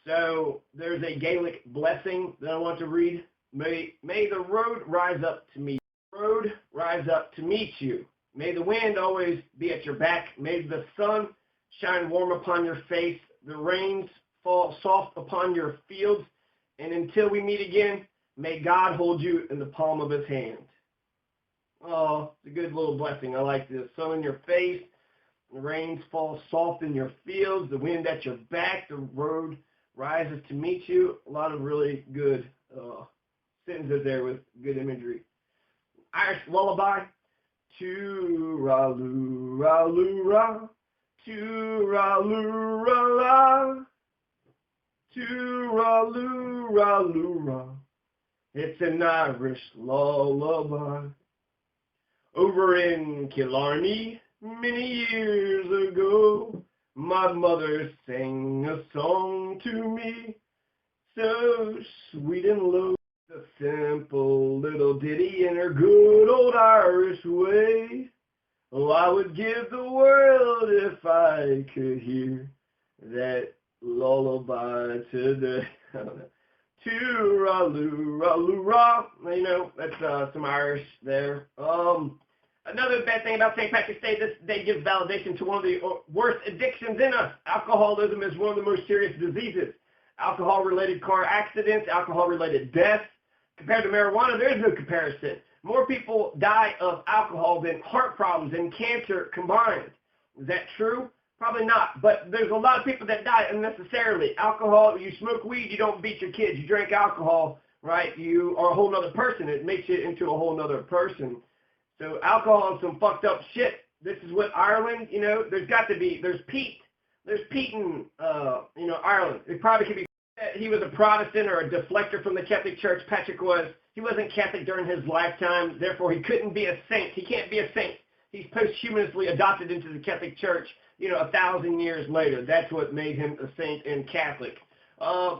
So there's a Gaelic blessing that I want to read. May the road rise up to meet you. Road rise up to meet you. May the wind always be at your back. May the sun shine warm upon your face. The rains fall soft upon your fields. And until we meet again, may God hold you in the palm of his hand. Oh, it's a good little blessing. I like this. Sun in your face. The rains fall soft in your fields. The wind at your back. The road rises to meet you. A lot of really good sentences there with good imagery. Irish lullaby. To-ra-loo-ra-loo-ra, to-ra-loo-ra-la, to-ra-loo-ra-loo-ra. It's an Irish lullaby. Over in Killarney, many years ago, my mother sang a song to me, so sweet and low. A simple little ditty in her good old Irish way. Oh, I would give the world if I could hear that lullaby today. I don't know. To-ra-loo-ra-loo-ra. You know, that's some Irish there. Another bad thing about St. Patrick's Day, this day gives validation to one of the worst addictions in us. Alcoholism is one of the most serious diseases. Alcohol-related car accidents, alcohol-related deaths. Compared to marijuana, there is no comparison. More people die of alcohol than heart problems and cancer combined. Is that true? Probably not. But there's a lot of people that die unnecessarily. Alcohol, you smoke weed, you don't beat your kids. You drink alcohol, right? You are a whole other person. It makes you into a whole other person. So alcohol is some fucked up shit. This is what Ireland, you know, there's peat. There's peat in, Ireland. It probably could be. He was a Protestant or a deflector from the Catholic Church. Patrick was. He wasn't Catholic during his lifetime, therefore he couldn't be a saint. He can't be a saint. He's posthumously adopted into the Catholic Church, 1,000 years later. That's what made him a saint and Catholic.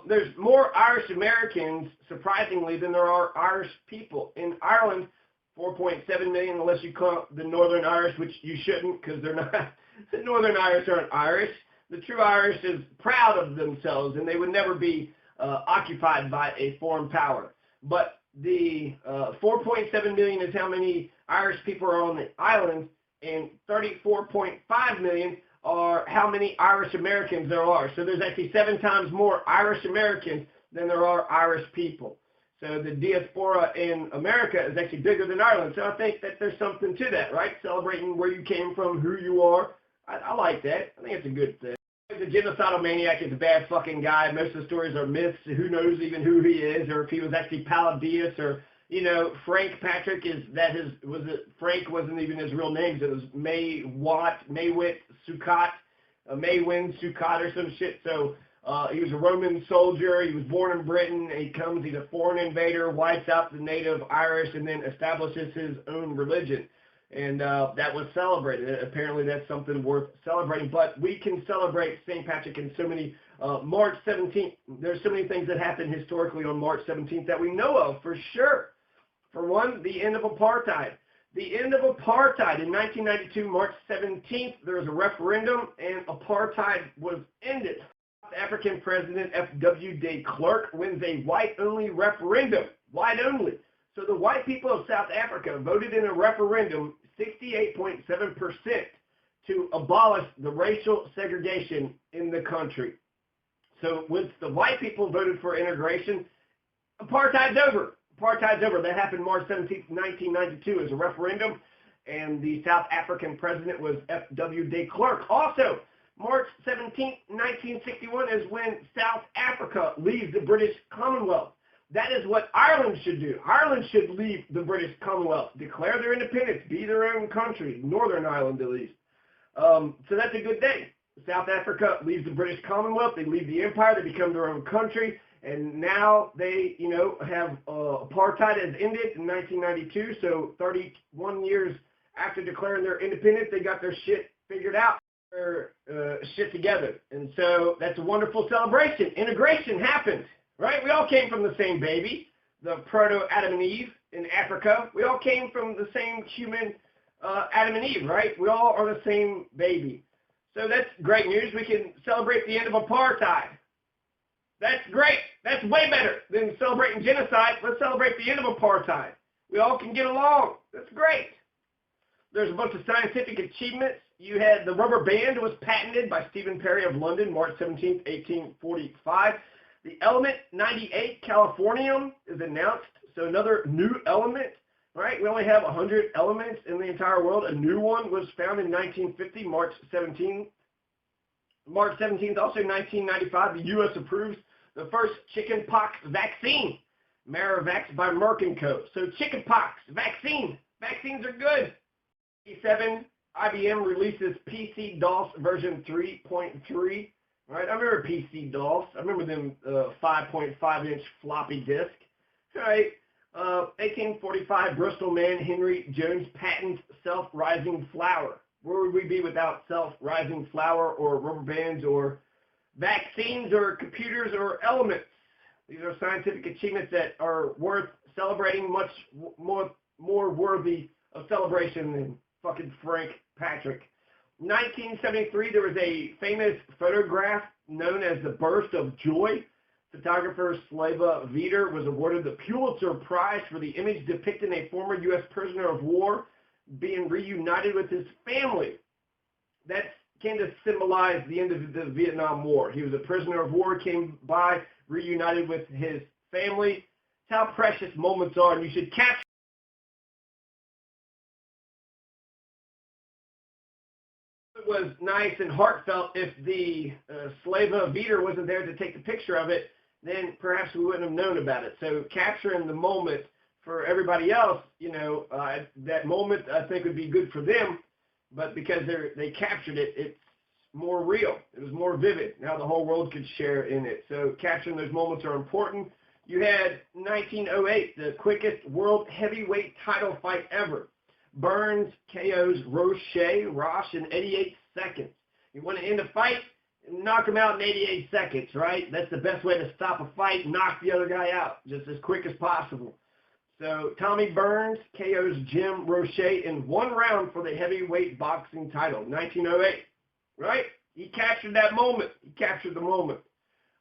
There's more Irish Americans, surprisingly, than there are Irish people. In Ireland, 4.7 million, unless you count the Northern Irish, which you shouldn't, because they're not. The Northern Irish aren't Irish. The true Irish is proud of themselves, and they would never be occupied by a foreign power. But the 4.7 million is how many Irish people are on the island, and 34.5 million are how many Irish Americans there are. So there's actually 7 times more Irish Americans than there are Irish people. So the diaspora in America is actually bigger than Ireland. So I think that there's something to that, right? Celebrating where you came from, who you are. I like that. I think it's a good thing. The genocidal maniac is a bad fucking guy. Most of the stories are myths. Who knows even who he is, or if he was actually Palladius, or Frank Patrick Frank wasn't even his real name. It was Maywit Sukkot, Maywin Sukkot or some shit. So he was a Roman soldier. He was born in Britain. He's a foreign invader, wipes out the native Irish, and then establishes his own religion. And that was celebrated. Apparently that's something worth celebrating. But we can celebrate St. Patrick in so many, March 17th. There's so many things that happened historically on March 17th that we know of for sure. For one, the end of apartheid. The end of apartheid in 1992, March 17th, there was a referendum and apartheid was ended. South African President F.W. de Klerk wins a white-only referendum. White-only. So the white people of South Africa voted in a referendum, 68.7%, to abolish the racial segregation in the country. So once the white people voted for integration, apartheid's over. Apartheid's over. That happened March 17, 1992 as a referendum, and the South African president was F.W. de Klerk. Also, March 17, 1961 is when South Africa leaves the British Commonwealth. That is what Ireland should do. Ireland should leave the British Commonwealth, declare their independence, be their own country, Northern Ireland at least. So that's a good day. South Africa leaves the British Commonwealth, they leave the empire, they become their own country, and now they, have apartheid has ended in 1992, so 31 years after declaring their independence, they got their shit figured out, their shit together. And so that's a wonderful celebration. Integration happened, right? We all came from the same baby, the proto-Adam and Eve in Africa. We all came from the same human Adam and Eve, right? We all are the same baby. So that's great news. We can celebrate the end of apartheid. That's great. That's way better than celebrating genocide. Let's celebrate the end of apartheid. We all can get along. That's great. There's a bunch of scientific achievements. You had the rubber band was patented by Stephen Perry of London, March 17, 1845. The element 98 californium is announced. So another new element, right? We only have 100 elements in the entire world. A new one was found in 1950, March 17th. March 17th, also 1995, the U.S. approves the first chickenpox vaccine, Marivax by Merck & Co. So chickenpox vaccine. Vaccines are good. 7, IBM releases PC-DOS version 3.3. Right, I remember PC-DOS. I remember them 5.5-inch floppy disk. Right, 1845, Bristol man Henry Jones patents self-rising flour. Where would we be without self-rising flour or rubber bands or vaccines or computers or elements? These are scientific achievements that are worth celebrating, much more worthy of celebration than fucking Frank Patrick. 1973, there was a famous photograph known as the Burst of Joy. Photographer Slava Viter was awarded the Pulitzer Prize for the image depicting a former U.S. prisoner of war being reunited with his family. That came to symbolize the end of the Vietnam War. He was a prisoner of war, came by, reunited with his family. It's how precious moments are, and you should capture. It was nice and heartfelt. If the Slava Viter wasn't there to take the picture of it, then perhaps we wouldn't have known about it. So capturing the moment for everybody else, you know, that moment I think would be good for them, but because they captured it, it's more real. It was more vivid. Now the whole world could share in it. So capturing those moments are important. You had 1908, the quickest world heavyweight title fight ever. Burns KOs Roche in 88 seconds. You want to end a fight? Knock him out in 88 seconds, right? That's the best way to stop a fight, knock the other guy out just as quick as possible. So Tommy Burns KOs Jim Roche in 1 round for the heavyweight boxing title, 1908, right? He captured that moment. He captured the moment.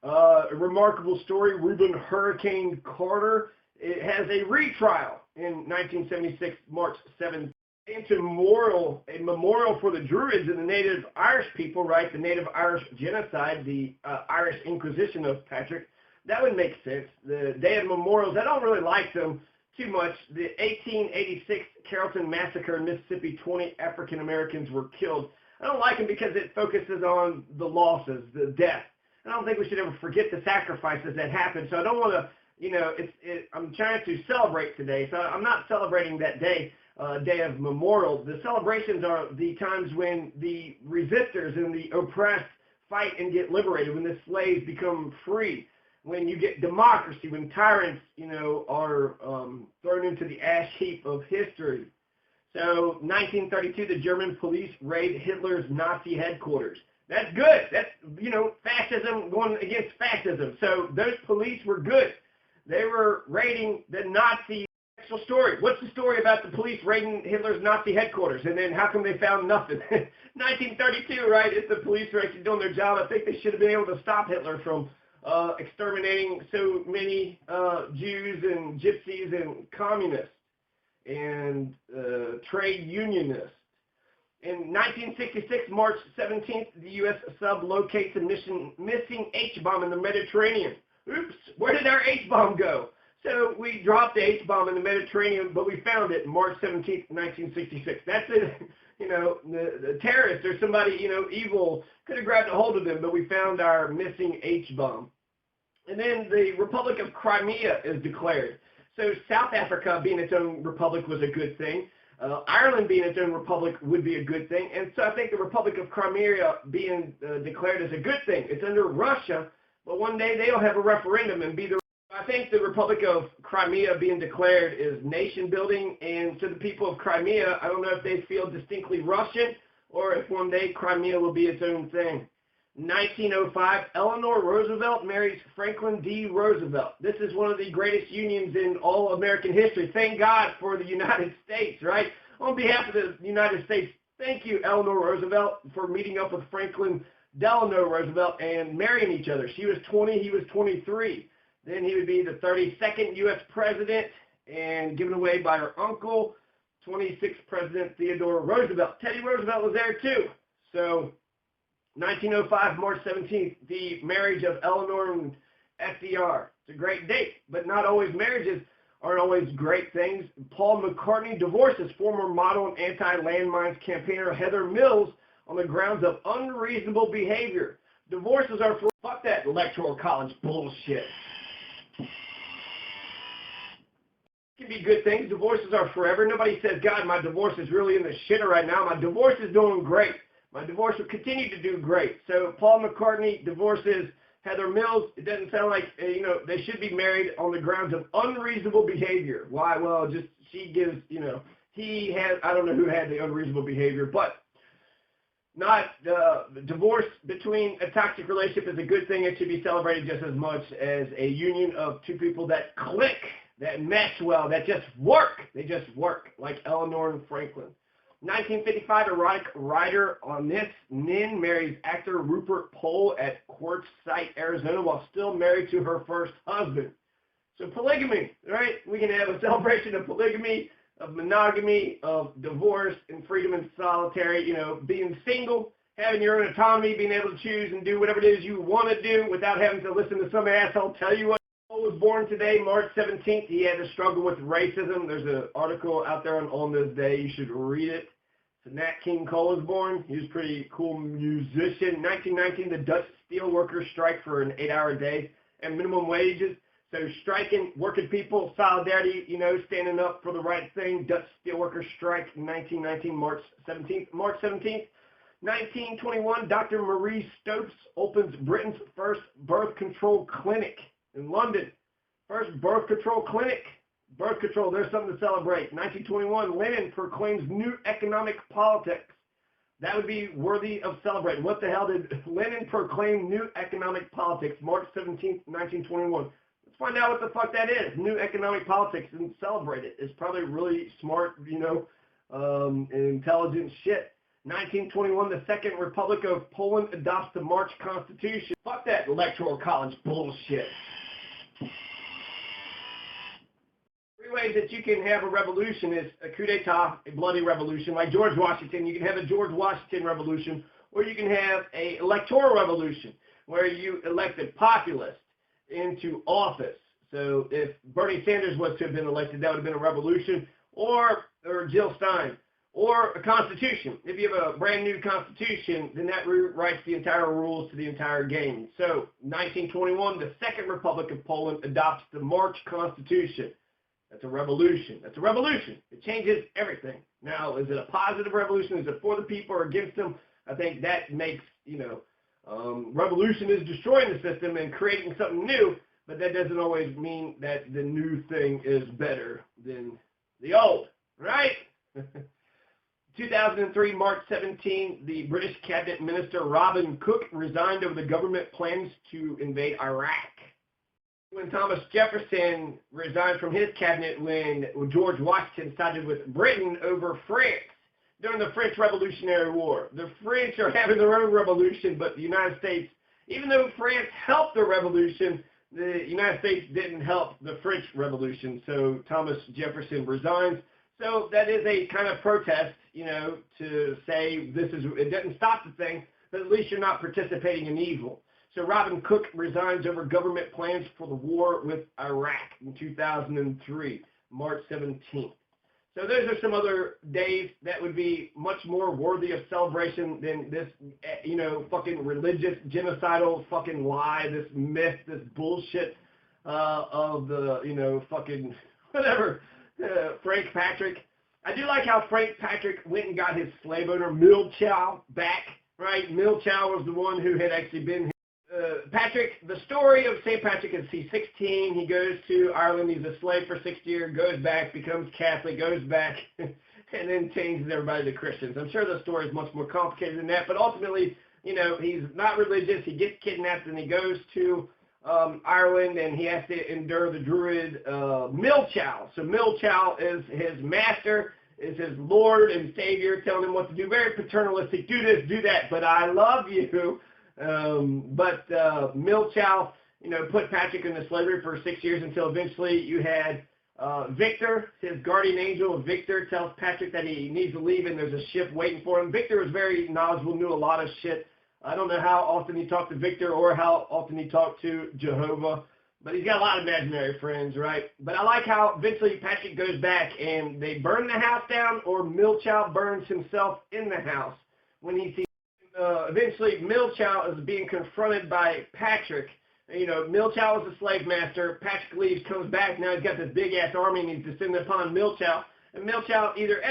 A remarkable story, Reuben Hurricane Carter. It has a retrial in 1976, March 7th. Into a memorial for the Druids and the Native Irish people, right? The Native Irish genocide, the Irish Inquisition of Patrick. That would make sense. The Day of Memorials, I don't really like them too much. The 1886 Carrollton Massacre in Mississippi, 20 African Americans were killed. I don't like them because it focuses on the losses, the death. I don't think we should ever forget the sacrifices that happened. So I don't want to, you know, I'm trying to celebrate today. So I'm not celebrating that day. Day of Memorial. The celebrations are the times when the resistors and the oppressed fight and get liberated, when the slaves become free, when you get democracy, when tyrants, you know, are thrown into the ash heap of history. So 1932, the German police raid Hitler's Nazi headquarters. That's good. That's, you know, fascism going against fascism. So those police were good. They were raiding the Nazi story. What's the story about the police raiding Hitler's Nazi headquarters? And then how come they found nothing? 1932, right? If the police were actually doing their job, I think they should have been able to stop Hitler from exterminating so many Jews and gypsies and communists and trade unionists. In 1966, March 17th, the U.S. sub locates a missing H-bomb in the Mediterranean. Oops, where did our H-bomb go? So we dropped the H-bomb in the Mediterranean, but we found it March 17th, 1966. That's it. You know, the terrorists or somebody, you know, evil could have grabbed a hold of them, but we found our missing H-bomb. And then the Republic of Crimea is declared. So South Africa being its own republic was a good thing. Ireland being its own republic would be a good thing. And so I think the Republic of Crimea being declared is a good thing. It's under Russia, but one day they'll have a referendum and be the I think the Republic of Crimea being declared is nation building, and to the people of Crimea, I don't know if they feel distinctly Russian or if one day Crimea will be its own thing. 1905, Eleanor Roosevelt marries Franklin D. Roosevelt. This is one of the greatest unions in all American history. Thank God for the United States, right? On behalf of the United States, thank you, Eleanor Roosevelt, for meeting up with Franklin Delano Roosevelt and marrying each other. She was 20, he was 23. Then he would be the 32nd U.S. president and given away by her uncle, 26th President Theodore Roosevelt. Teddy Roosevelt was there too. So 1905, March 17th, the marriage of Eleanor and FDR. It's a great date, but not always marriages aren't always great things. Paul McCartney divorces former model and anti-landmines campaigner Heather Mills on the grounds of unreasonable behavior. Divorces are for fuck that electoral college bullshit. Can be good things. Divorces are forever. Nobody says, God, my divorce is really in the shitter right now. My divorce is doing great. My divorce will continue to do great. So Paul McCartney divorces Heather Mills. It doesn't sound like, they should be married on the grounds of unreasonable behavior. Why? Well, just she gives, he has, I don't know who had the unreasonable behavior, but not the divorce between a toxic relationship is a good thing. It should be celebrated just as much as a union of two people that click, that mesh well, that just work. They just work, like Eleanor and Franklin. 1955, erotic writer on this, Nin marries actor Rupert Pohl at Quartzsite, Arizona, while still married to her first husband. So polygamy, right? We can have a celebration of polygamy, of monogamy, of divorce, and freedom and solitary, being single, having your own autonomy, being able to choose and do whatever it is you want to do without having to listen to some asshole tell you what. Cole was born today, March 17th. He had to struggle with racism. There's an article out there on this day. You should read it. So Nat King Cole was born. He was a pretty cool musician. 1919, the Dutch steelworkers strike for an 8-hour day and minimum wages. So striking, working people, solidarity, standing up for the right thing. Dutch steelworkers strike in 1919, March 17th. March 17th, 1921, Dr. Marie Stopes opens Britain's first birth control clinic in London. First birth control clinic. Birth control, there's something to celebrate. 1921, Lenin proclaims new economic politics. That would be worthy of celebrating. What the hell did Lenin proclaim new economic politics? March 17th, 1921. Let's find out what the fuck that is. New economic politics, and celebrate it. It's probably really smart, intelligent shit. 1921, the Second Republic of Poland adopts the March Constitution. Fuck that electoral college bullshit. Three ways that you can have a revolution is a coup d'etat, a bloody revolution, like George Washington. You can have a George Washington revolution, or you can have an electoral revolution, where you elect a populist into office. So if Bernie Sanders was to have been elected, that would have been a revolution, or Jill Stein, or a constitution. If you have a brand new constitution, then that rewrites the entire rules to the entire game. So 1921, the Second Republic of Poland adopts the March Constitution. That's a revolution. That's a revolution. It changes everything. Now, is it a positive revolution? Is it for the people or against them? I think that makes, revolution is destroying the system and creating something new, but that doesn't always mean that the new thing is better than the old, right? 2003, March 17, the British Cabinet Minister Robin Cook resigned over the government plans to invade Iraq. When Thomas Jefferson resigned from his cabinet when George Washington sided with Britain over France during the French Revolutionary War. The French are having their own revolution, but the United States, even though France helped the revolution, the United States didn't help the French Revolution. So Thomas Jefferson resigns. So that is a kind of protest, to say it doesn't stop the thing, but at least you're not participating in evil. So Robin Cook resigns over government plans for the war with Iraq in 2003, March 17th. So those are some other days that would be much more worthy of celebration than this, fucking religious, genocidal fucking lie, this myth, this bullshit of the, fucking whatever, Frank Patrick. I do like how Frank Patrick went and got his slave owner, Milchow, back, right? Milchow was the one who had actually been Patrick, the story of St. Patrick is he's 16, he goes to Ireland, he's a slave for 6 years, goes back, becomes Catholic, goes back, and then changes everybody to Christians. I'm sure the story is much more complicated than that, but ultimately, he's not religious, he gets kidnapped, and he goes to Ireland, and he has to endure the druid Milchow. So Milchow is his master, is his Lord and Savior, telling him what to do, very paternalistic, do this, do that, but I love you. But Milchow, put Patrick into slavery for 6 years until eventually you had Victor, his guardian angel. Victor tells Patrick that he needs to leave and there's a ship waiting for him. Victor was very knowledgeable, knew a lot of shit. I don't know how often he talked to Victor or how often he talked to Jehovah, but he's got a lot of imaginary friends, right? But I like how eventually Patrick goes back and they burn the house down, or Milchow burns himself in the house when he sees. Eventually, Milchow is being confronted by Patrick. Milchow is a slave master. Patrick leaves, comes back. Now he's got this big-ass army, and he's descended upon Milchow. And Milchow either,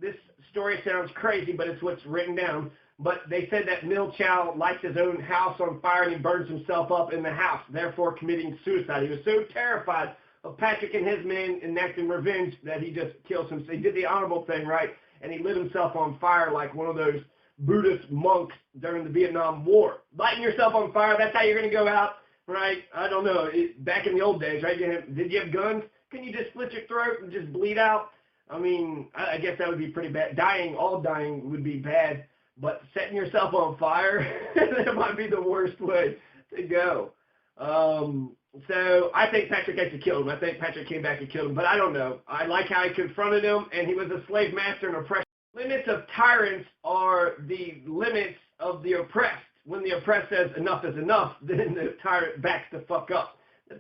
this story sounds crazy, but it's what's written down, but they said that Milchow lights his own house on fire, and he burns himself up in the house, therefore committing suicide. He was so terrified of Patrick and his men enacting revenge that he just kills himself. He did the honorable thing, right? And he lit himself on fire like one of those Buddhist monks during the Vietnam War. Lighting yourself on fire, that's how you're going to go out, right? I don't know. Back in the old days, right? Did you have guns? Can you just slit your throat and just bleed out? I mean, I guess that would be pretty bad. All dying would be bad, but setting yourself on fire, that might be the worst way to go. So I think Patrick actually killed him. I think Patrick came back and killed him, but I don't know. I like how he confronted him, and he was a slave master and oppressor. Limits of tyrants are the limits of the oppressed. When the oppressed says enough is enough, then the tyrant backs the fuck up. The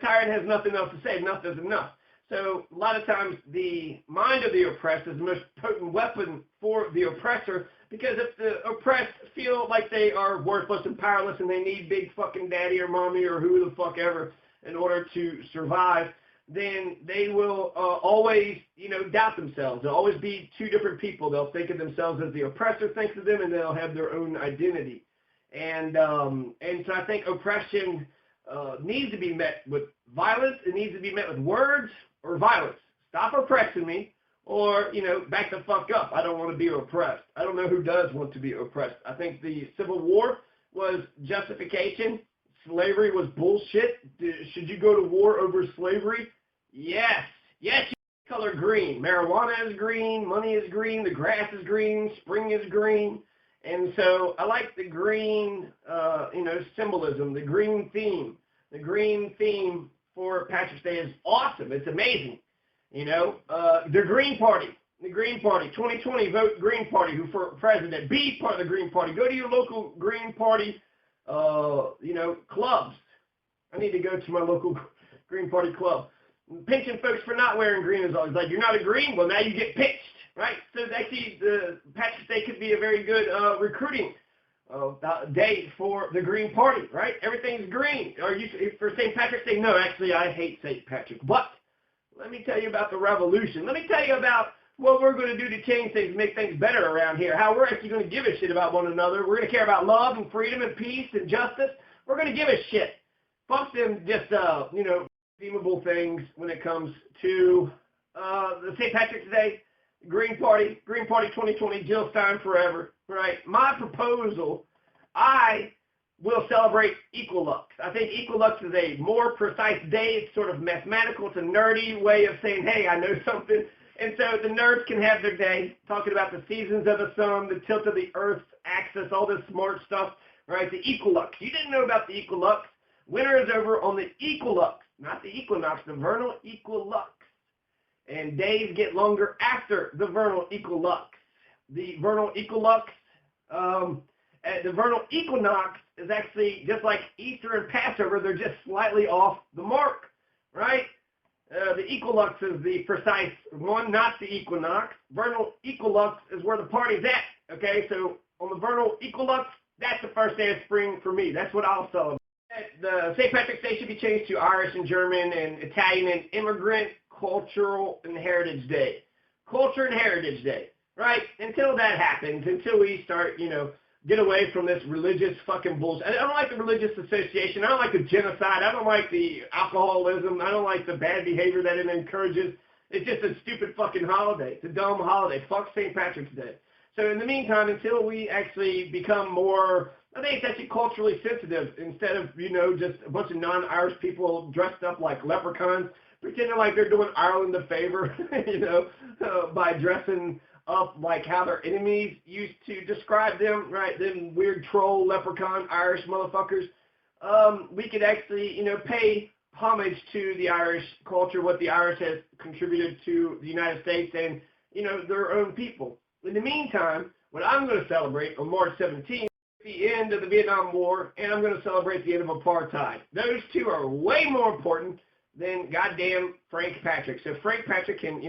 tyrant has nothing else to say. Enough is enough. So a lot of times the mind of the oppressed is the most potent weapon for the oppressor, because if the oppressed feel like they are worthless and powerless and they need big fucking daddy or mommy or who the fuck ever in order to survive, then they will always, doubt themselves. They'll always be two different people. They'll think of themselves as the oppressor thinks of them, and they'll have their own identity. And so I think oppression needs to be met with violence. It needs to be met with words or violence. Stop oppressing me, or, back the fuck up. I don't want to be oppressed. I don't know who does want to be oppressed. I think the Civil War was justification. Slavery was bullshit. Should you go to war over slavery? Yes. Yes, you color green. Marijuana is green. Money is green. The grass is green. Spring is green. And so I like the green, symbolism, the green theme. The green theme for Patrick's Day is awesome. It's amazing. The Green Party. The Green Party. 2020, vote Green Party. Who for president? Be part of the Green Party. Go to your local Green Party, clubs. I need to go to my local Green Party club. Pinching folks for not wearing green is always like, you're not a green? Well, now you get pinched, right? So actually, the Patrick's Day could be a very good recruiting day for the Green Party, right? Everything's green. Are you for St. Patrick's Day? No, actually, I hate St. Patrick. But let me tell you about the revolution. Let me tell you about what we're going to do to change things, make things better around here, how we're actually going to give a shit about one another. We're going to care about love and freedom and peace and justice. We're going to give a shit. Fuck them just, redeemable things when it comes to the St. Patrick's Day, Green Party 2020, Jill Stein forever, right? My proposal, I will celebrate Equilux. I think Equilux is a more precise day. It's sort of mathematical. It's a nerdy way of saying, hey, I know something. And so the nerds can have their day, talking about the seasons of the sun, the tilt of the Earth's axis, all this smart stuff, right? The Equilux. You didn't know about the Equilux. Winter is over on the Equilux, not the equinox, the vernal equilux. And days get longer after the vernal equilux. The vernal equilux, the vernal equinox is actually just like Easter and Passover. They're just slightly off the mark, right? The equilux is the precise one, not the equinox. Vernal equilux is where the party's at, okay? So on the vernal equilux, that's the first day of spring for me. That's what I'll celebrate. The St. Patrick's Day should be changed to Irish and German and Italian and Immigrant Cultural and Heritage Day. Culture and Heritage Day, right? Until that happens, until we start, get away from this religious fucking bullshit. I don't like the religious association. I don't like the genocide. I don't like the alcoholism. I don't like the bad behavior that it encourages. It's just a stupid fucking holiday. It's a dumb holiday. Fuck St. Patrick's Day. So in the meantime, until we actually become more, I think it's actually culturally sensitive instead of, just a bunch of non-Irish people dressed up like leprechauns, pretending like they're doing Ireland a favor, by dressing up like how their enemies used to describe them, right? Them weird troll, leprechaun, Irish motherfuckers. We could actually, pay homage to the Irish culture, what the Irish has contributed to the United States and, their own people. In the meantime, what I'm going to celebrate on March 17th, the end of the Vietnam War, and I'm going to celebrate the end of apartheid. Those two are way more important than goddamn Frank Patrick. So Frank Patrick can,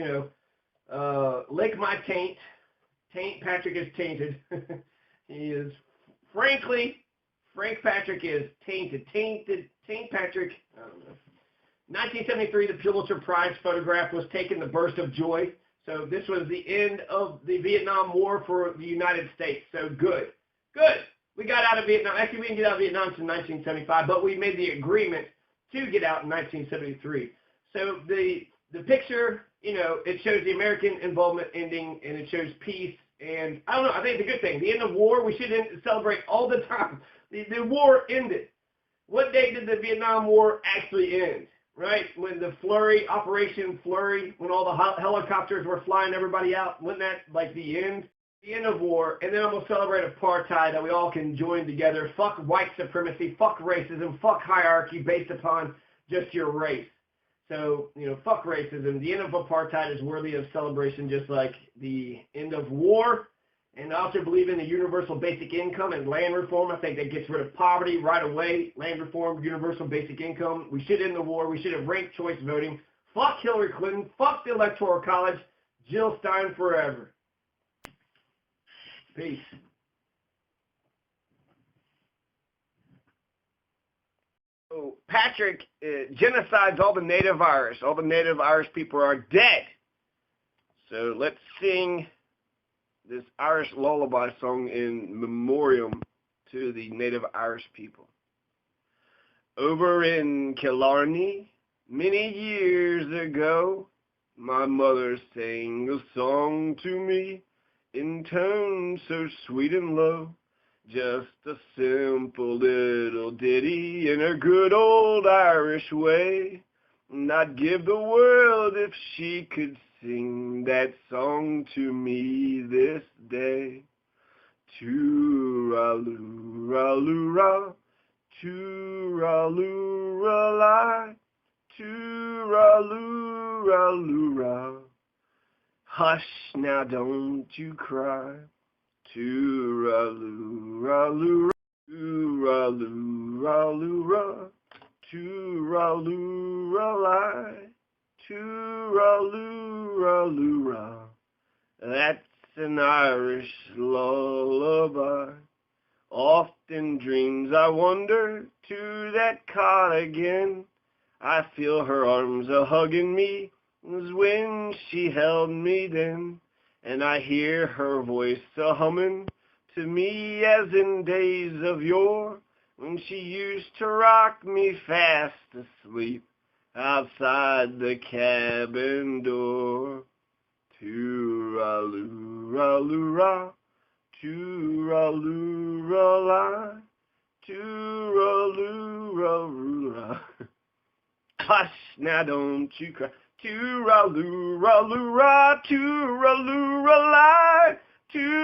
lick my taint. Taint Patrick is tainted. He is, frankly, Frank Patrick is tainted. Taint Patrick, I don't know. 1973, the Pulitzer Prize photograph was taken, The Burst of Joy. So this was the end of the Vietnam War for the United States. So good. We got out of Vietnam. Actually, we didn't get out of Vietnam until 1975, but we made the agreement to get out in 1973. So the picture, it shows the American involvement ending, and it shows peace. And I don't know, I think it's a good thing. The end of war, we should celebrate all the time. The war ended. What day did the Vietnam War actually end? Right? When the Flurry, Operation Flurry, when all the helicopters were flying everybody out, wasn't that like the end? The end of war, and then I'm going to celebrate apartheid, that we all can join together. Fuck white supremacy, fuck racism, fuck hierarchy based upon just your race. So, fuck racism. The end of apartheid is worthy of celebration, just like the end of war. And I also believe in the universal basic income and land reform. I think that gets rid of poverty right away. Land reform, universal basic income. We should end the war. We should have ranked choice voting. Fuck Hillary Clinton. Fuck the Electoral College. Jill Stein forever. Peace. So Patrick genocides all the native Irish. All the native Irish people are dead. So let's sing this Irish lullaby song in memoriam to the native Irish people. Over in Killarney, many years ago, my mother sang a song to me in tones so sweet and low, just a simple little ditty in her good old Irish way. And I'd give the world if she could sing that song to me this day. Tooraloo-ra-loo-ra, tooraloo-ra-lie, tooraloo-ra-loo-ra. Hush, now don't you cry. Tooraloo-ra-loo-ra, tooraloo-ra-loo-ra, tooraloo-ra-lie, tooraloo-ra-loo-ra. That's an Irish lullaby. Often dreams I wander to that cot again. I feel her arms a-hugging me as when she held me then. And I hear her voice a-humming to me as in days of yore, when she used to rock me fast asleep outside the cabin door. Tooraloo-ra-loo-ra, tooraloo-ra-lie, tooraloo-ra-loo-ra. Hush, now don't you cry. Tooraloo-ra-loo-ra, tooraloo-ra-lie, tooraloo